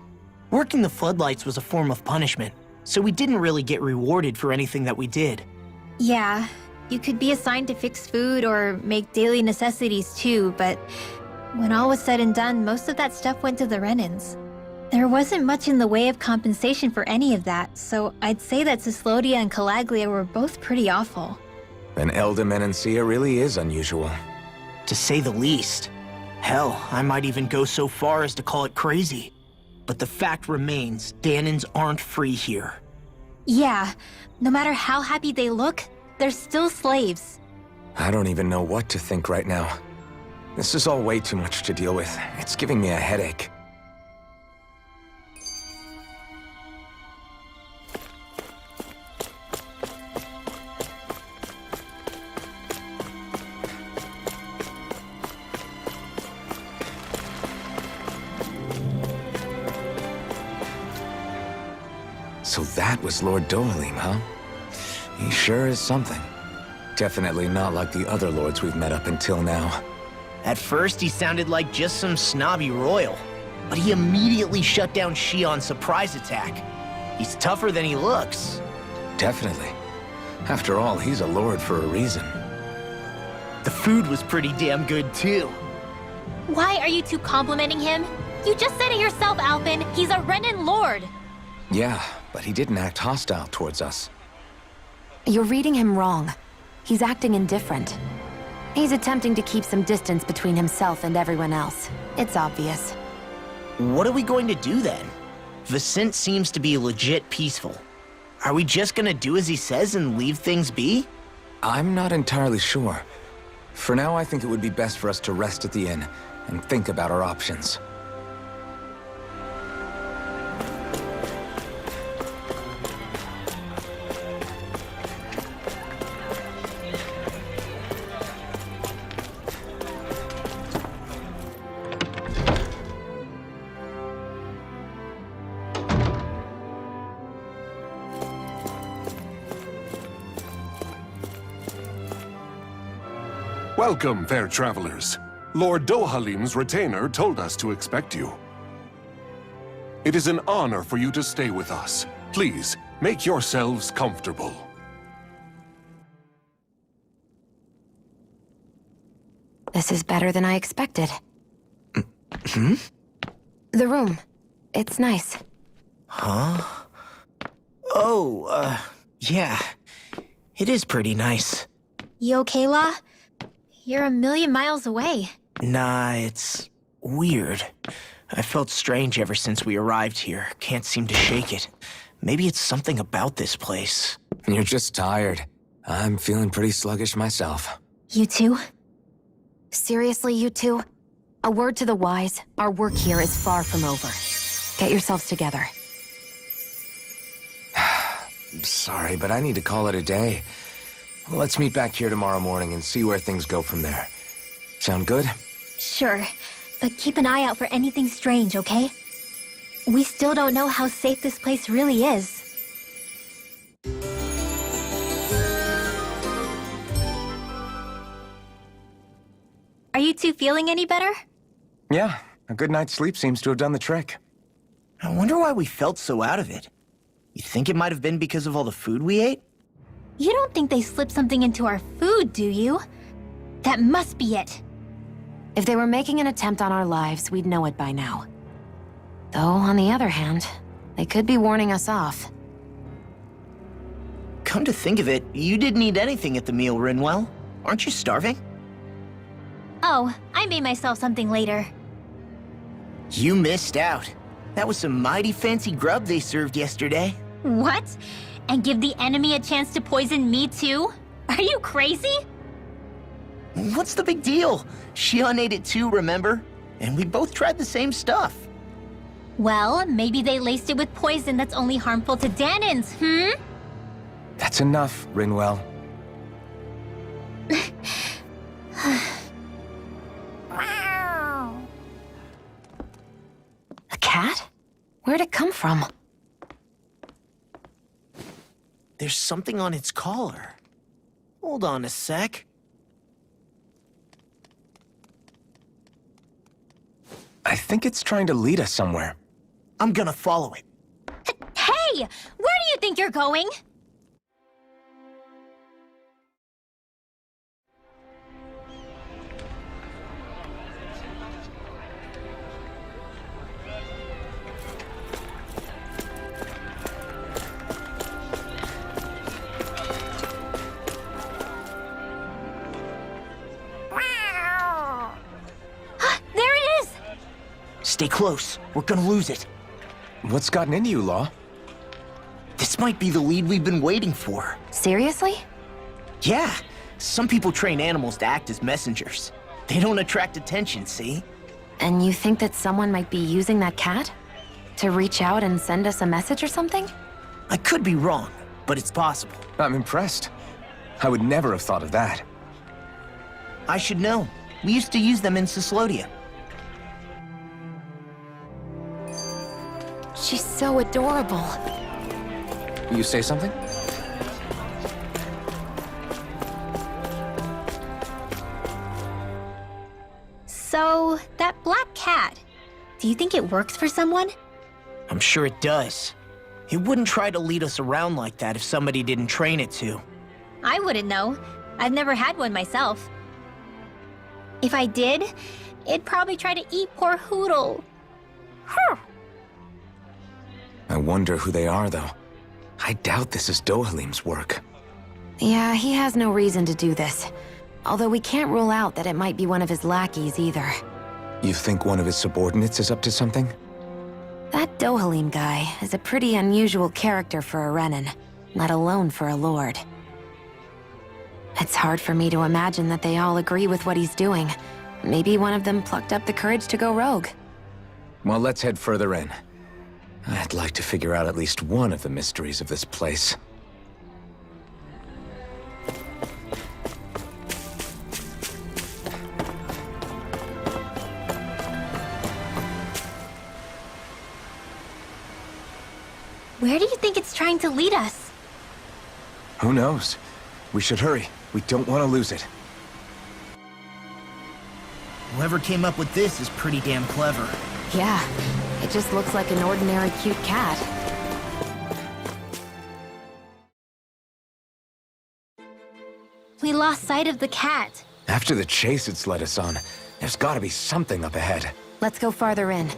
Working the floodlights was a form of punishment, so we didn't really get rewarded for anything that we did. Yeah, you could be assigned to fix food or make daily necessities too, but when all was said and done, most of that stuff went to the Renans. There wasn't much in the way of compensation for any of that, so I'd say that Cislodia and Calaglia were both pretty awful. An Elda Menancia really is unusual. To say the least. Hell, I might even go so far as to call it crazy. But the fact remains, Danans aren't free here. Yeah, no matter how happy they look, they're still slaves. I don't even know what to think right now. This is all way too much to deal with. It's giving me a headache. So that was Lord Dohalim, huh? He sure is something. Definitely not like the other lords we've met up until now. At first, he sounded like just some snobby royal, but he immediately shut down Shion's surprise attack. He's tougher than he looks. Definitely. After all, he's a lord for a reason. The food was pretty damn good, too. Why are you two complimenting him? You just said it yourself, Alphen. He's a Renan lord. Yeah, but he didn't act hostile towards us. You're reading him wrong. He's acting indifferent. He's attempting to keep some distance between himself and everyone else. It's obvious. What are we going to do then? Vicent seems to be legit peaceful. Are we just gonna do as he says and leave things be? I'm not entirely sure. For now, I think it would be best for us to rest at the inn and think about our options. Welcome, fair travelers. Lord Dohalim's retainer told us to expect you. It is an honor for you to stay with us. Please, make yourselves comfortable. This is better than I expected. Hmm? The room. It's nice. Huh? Oh, yeah. It is pretty nice. You okay, La? You're a million miles away. Nah, it's weird. I felt strange ever since we arrived here. Can't seem to shake it. Maybe it's something about this place. You're just tired. I'm feeling pretty sluggish myself. You too? Seriously, you two? A word to the wise, our work here is far from over. Get yourselves together. Sorry, but I need to call it a day. Let's meet back here tomorrow morning and see where things go from there. Sound good? Sure, but keep an eye out for anything strange, okay? We still don't know how safe this place really is. Are you two feeling any better? Yeah, a good night's sleep seems to have done the trick. I wonder why we felt so out of it. You think it might have been because of all the food we ate? You don't think they slipped something into our food, do you? That must be it. If they were making an attempt on our lives, we'd know it by now. Though, on the other hand, they could be warning us off. Come to think of it, you didn't eat anything at the meal, Rinwell. Aren't you starving? Oh, I made myself something later. You missed out. That was some mighty fancy grub they served yesterday. What? And give the enemy a chance to poison me too? Are you crazy? What's the big deal? Shion ate it too, remember? And we both tried the same stuff. Well, maybe they laced it with poison that's only harmful to Danins, That's enough, Rinwell. A cat? Where'd it come from? There's something on its collar. Hold on a sec. I think it's trying to lead us somewhere. I'm gonna follow it. Hey! Where do you think you're going? There it is! Stay close. We're gonna lose it. What's gotten into you, Law? This might be the lead we've been waiting for. Seriously? Yeah. Some people train animals to act as messengers. They don't attract attention, see? And you think that someone might be using that cat? To reach out and send us a message or something? I could be wrong, but it's possible. I'm impressed. I would never have thought of that. I should know. We used to use them in Cyslodia. She's so adorable. You say something? So, that black cat, do you think it works for someone? I'm sure it does. It wouldn't try to lead us around like that if somebody didn't train it to. I wouldn't know. I've never had one myself. If I did, it'd probably try to eat poor Hoodle. I wonder who they are, though. I doubt this is Dohalim's work. Yeah, he has no reason to do this. Although we can't rule out that it might be one of his lackeys either. You think one of his subordinates is up to something? That Dohalim guy is a pretty unusual character for a Renin, let alone for a lord. It's hard for me to imagine that they all agree with what he's doing. Maybe one of them plucked up the courage to go rogue. Well, let's head further in. I'd like to figure out at least one of the mysteries of this place. Where do you think it's trying to lead us? Who knows? We should hurry. We don't want to lose it. Whoever came up with this is pretty damn clever. Yeah, it just looks like an ordinary cute cat. We lost sight of the cat. After the chase it's led us on, there's gotta be something up ahead. Let's go farther in.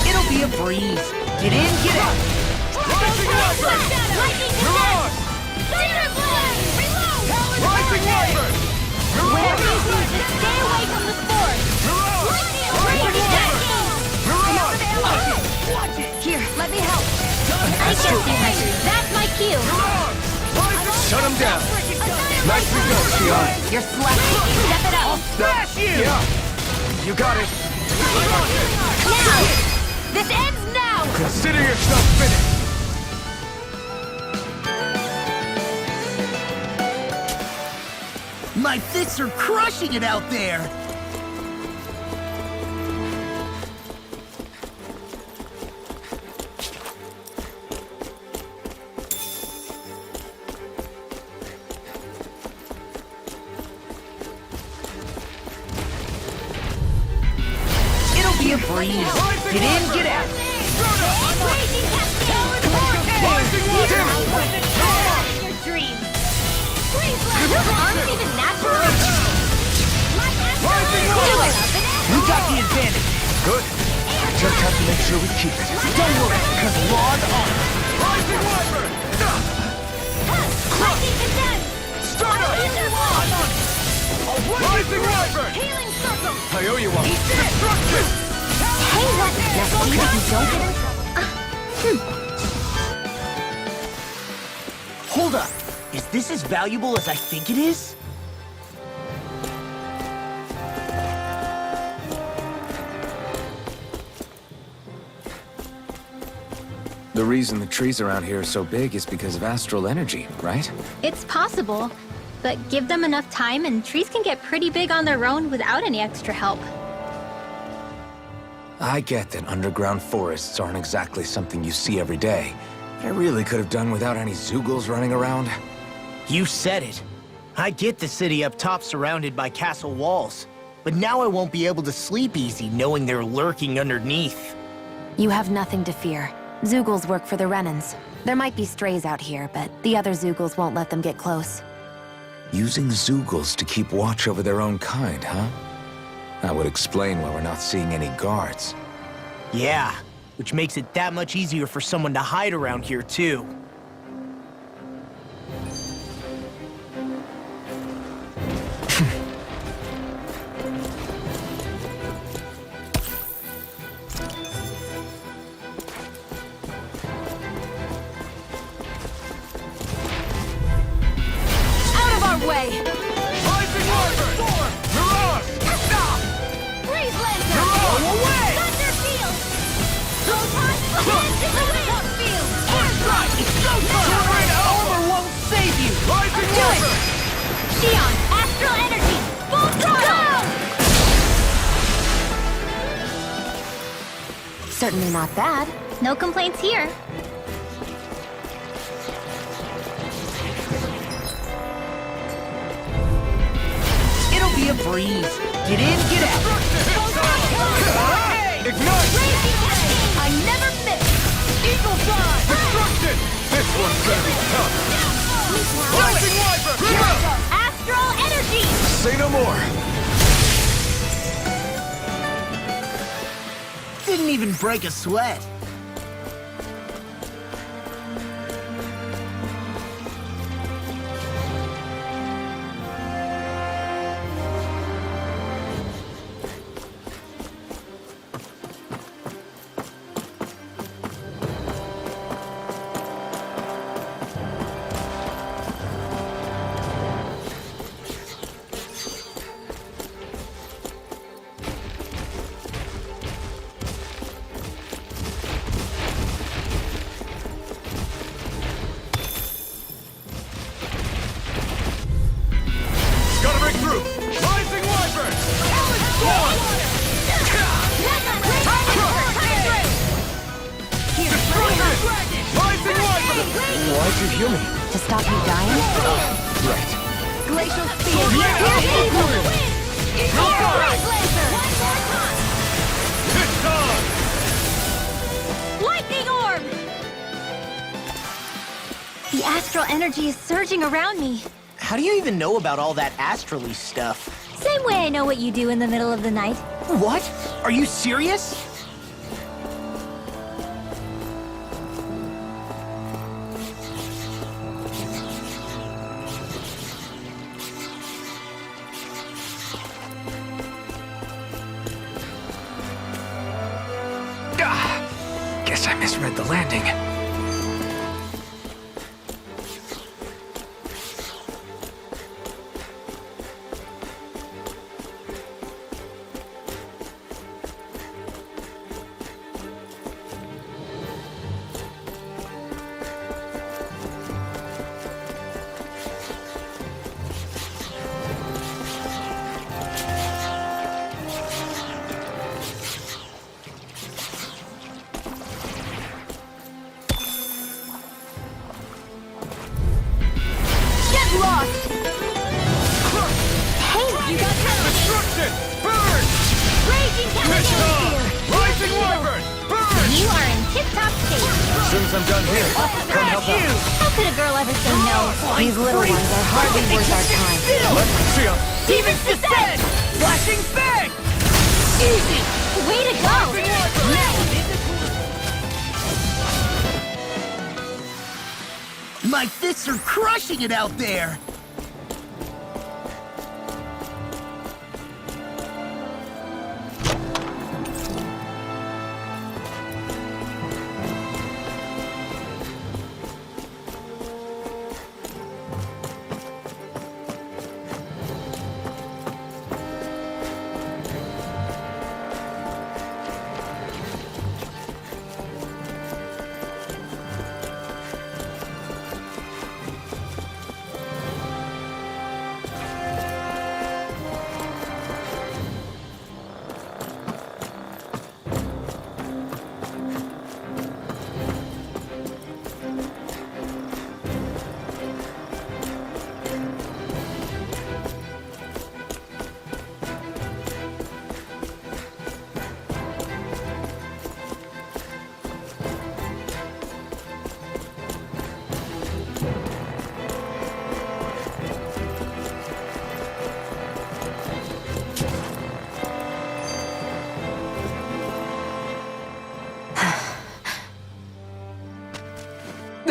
It'll be a breeze. Get in, get out! Lightning attack! Thunder blade! Reload! Lightning Viper! Whatever you do, just stay away from the sport! Here, let me help. I guess you measured. That's my cue. Shut him down! Nicely done, Shion! You're slacking. Step it up. Smash you! Yeah! You got it! Now! This ends now! Consider yourself finished! My fists are crushing it out there! It'll be a breeze. Get in, get out. We got the advantage. Good. Just have to make sure we keep it. Don't worry, because law's on. Rising Wyvern! Stardust! I'm on it! Rising Wyvern! Healing circle! I owe you one. Destruction! Hey, what? Now see that you don't get in Hold up. Is this as valuable as I think it is? The reason the trees around here are so big is because of astral energy, right? It's possible, but give them enough time and trees can get pretty big on their own without any extra help. I get that underground forests aren't exactly something you see every day. I really could have done without any Zeugles running around. You said it. I get the city up top surrounded by castle walls, but now I won't be able to sleep easy knowing they're lurking underneath. You have nothing to fear. Zeugles work for the Renans. There might be strays out here, but the other Zeugles won't let them get close. Using Zeugles to keep watch over their own kind, huh? That would explain why we're not seeing any guards. Yeah, which makes it that much easier for someone to hide around here, too. Way! Rising Wyvern! Storm! Mirage! Stop! Freeze Lancer! Mirage! Go away! Thunder Field! Proton! Hands in the wind! Field! Air Strike! It's go time! Armor won't save you! Rising Do it! Wyvern! Xion! Astral Energy! Full throttle! Certainly not bad. No complaints here. It'll be a breeze. Get in, get out. Ignite! I never miss! Eagle Fly! Destruction! This one's gonna be tough! Rising Wyvern! Astral Energy! Say no more! Didn't even break a sweat. Gotta break through! Rising Wyvern! Rising Wyvern! Why'd you heal me? To stop you dying? Right. Glacial Speed! Eagle Wind! Eagle Freeze Lancer! It's on! Lightning Orb! The astral energy is surging around me. How do you even know about all that astrally stuff? Same way I know what you do in the middle of the night. What? Are you serious? Guess I misread the landing. You are in tip-top shape. As soon as I'm done here, come help out. How could a girl ever say no? These little ones are hardly worth our time. Let's see 'em. Demon's Descent! Flashing Fang! Easy! Way to go! My fists are crushing it out there!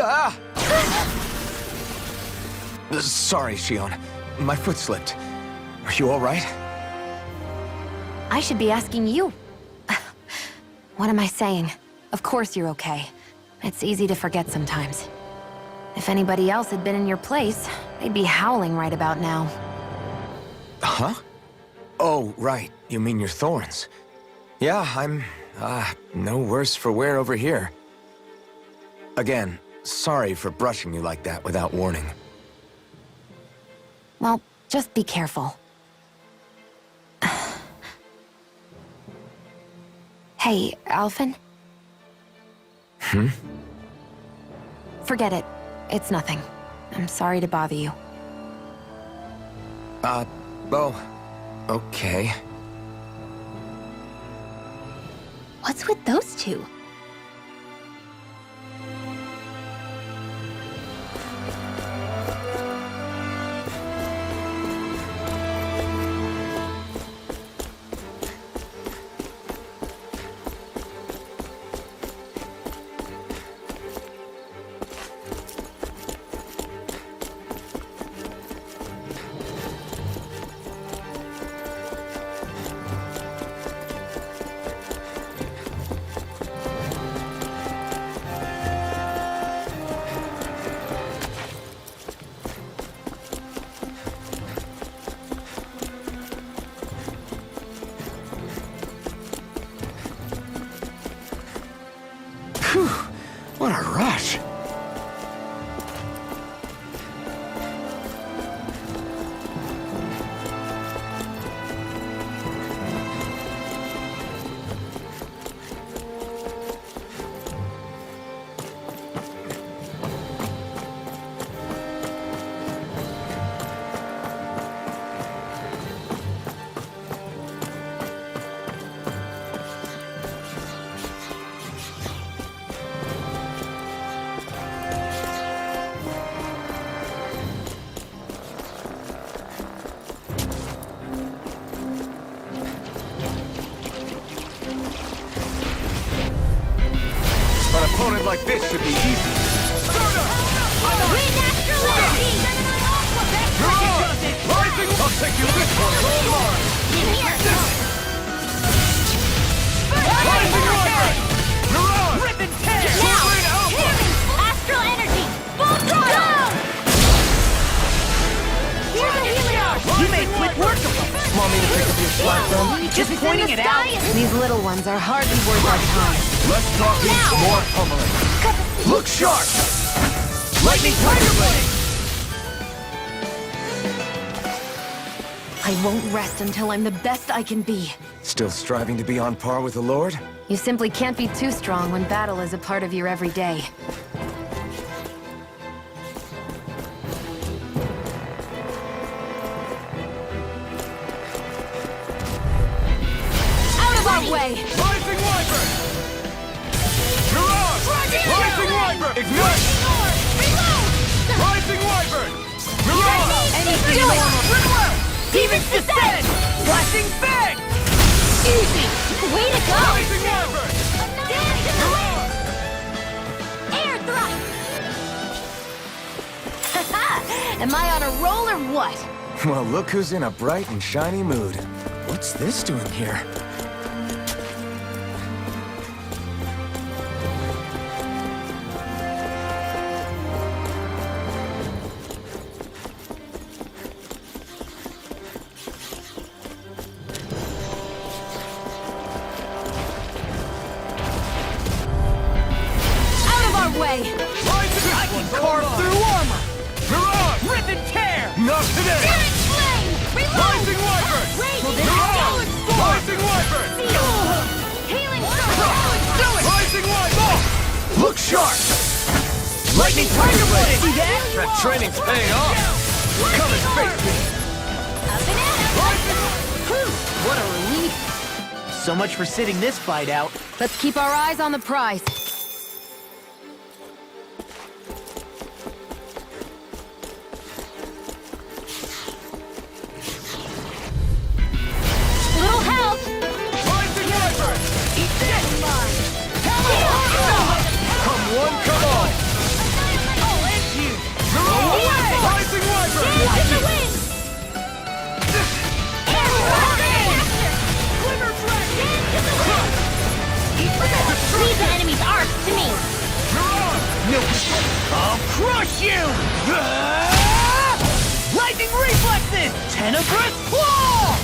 Ah! Sorry, Shion. My foot slipped. Are you all right? I should be asking you. What am I saying? Of course you're okay. It's easy to forget sometimes. If anybody else had been in your place, they'd be howling right about now. Huh? Oh, right. You mean your thorns. Yeah, I'm, no worse for wear over here. Again, sorry for brushing you like that without warning. Well, just be careful. Hey, Alphen? Hmm? Forget it. It's nothing. I'm sorry to bother you. Oh, okay. What's with those two? Whew, what a rush. An opponent like this should be easy. I'll take you this one, roll on! Rising Warrior! Mirage! Ribbon 10! Soaring Alpha! Astral energy! Full throttle! You made quick work of them! Want me to pick up your slack then? Just pointing it out! These little ones are hardly worth our time. Less talking, more pummeling. Look sharp! Lightning Tiger Blade! I won't rest until I'm the best I can be. Still striving to be on par with the Lord? You simply can't be too strong when battle is a part of your everyday. Out of our way! Rising Wyvern! Epic descent! Flashing bang! Easy! Way to go! Rising Wyvern! Dance in the wind! Air thrust! Haha! Am I on a roll or what? Well, look who's in a bright and shiny mood. What's this doing here? Out of our way! I can carve through armor! Mirage! Rip and tear! Not today! Searing flame! Reload! Rising Wyvern! Mirage! Rising Wyvern! Healing circle! Do it! Rising Wyvern! Look sharp! Lightning Tiger Blade! See that? That training's paying off! Come and face me! Up and at 'em! Whew, what a relief. So much for sitting this fight out. Let's keep our eyes on the prize. Little help! Rising Wyvern! Eat that mine! Come one, come all! I'll end you! Mirage! Rising Wyvern! Dance in the wind! Air thrust! Glimmer Dragon! Dance in the wind! Leave the enemy's arcs to me! Mirage! No, I'll crush you! Ah! Lightning reflexes! Tenebrous claw!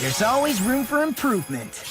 There's always room for improvement.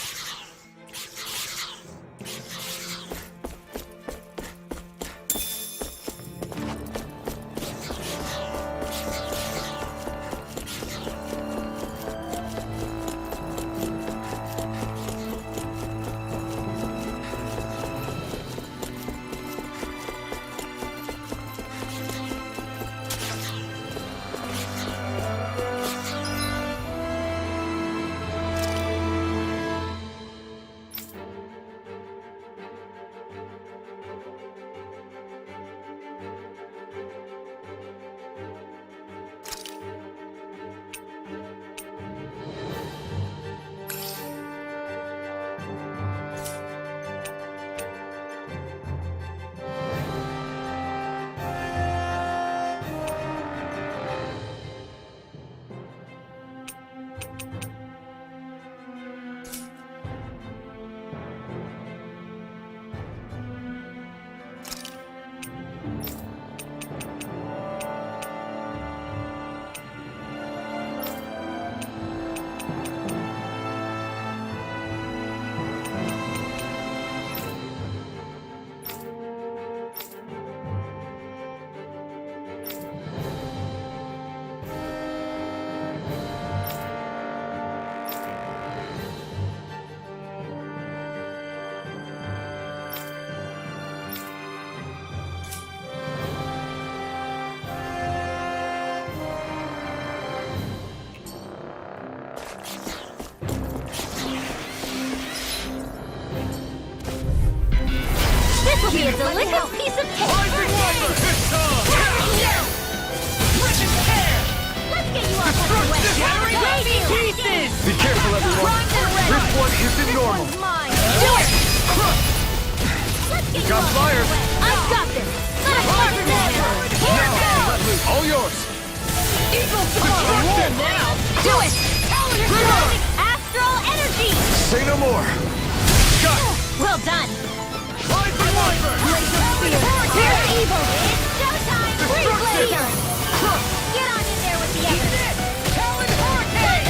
This will be a delicious piece of cake! Rising Wyvern! It's time! Let's get you off of the way! Shattering pieces! Be careful, everyone! This one isn't normal! Mine! Do it! Let's get you Got off fire! of the way! I've got this! Let us fight it out! Here it goes! All yours! Eagle Destruction! Now! Do it! Reloading astral energy! Say no more! Got it! Well done! Rising Wyvern! Laser spear! Here's evil! It's showtime! Free Destruction! laser! Get on in there with the others! Talon Hurricane!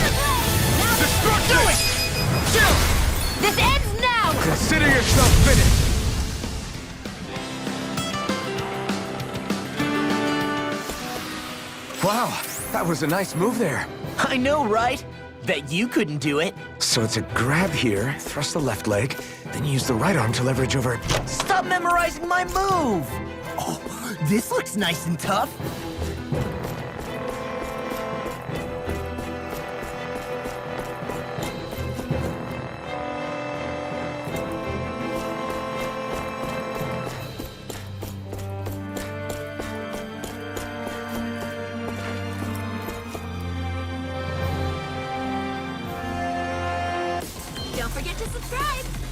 Now Destruction! Do it! Chill! this ends now! Consider yourself finished! Wow, that was a nice move there. I know, right? Bet you couldn't do it. So it's a grab here, thrust the left leg, then use the right arm to leverage over... Stop memorizing my move! Oh, this looks nice and tough. forget to subscribe!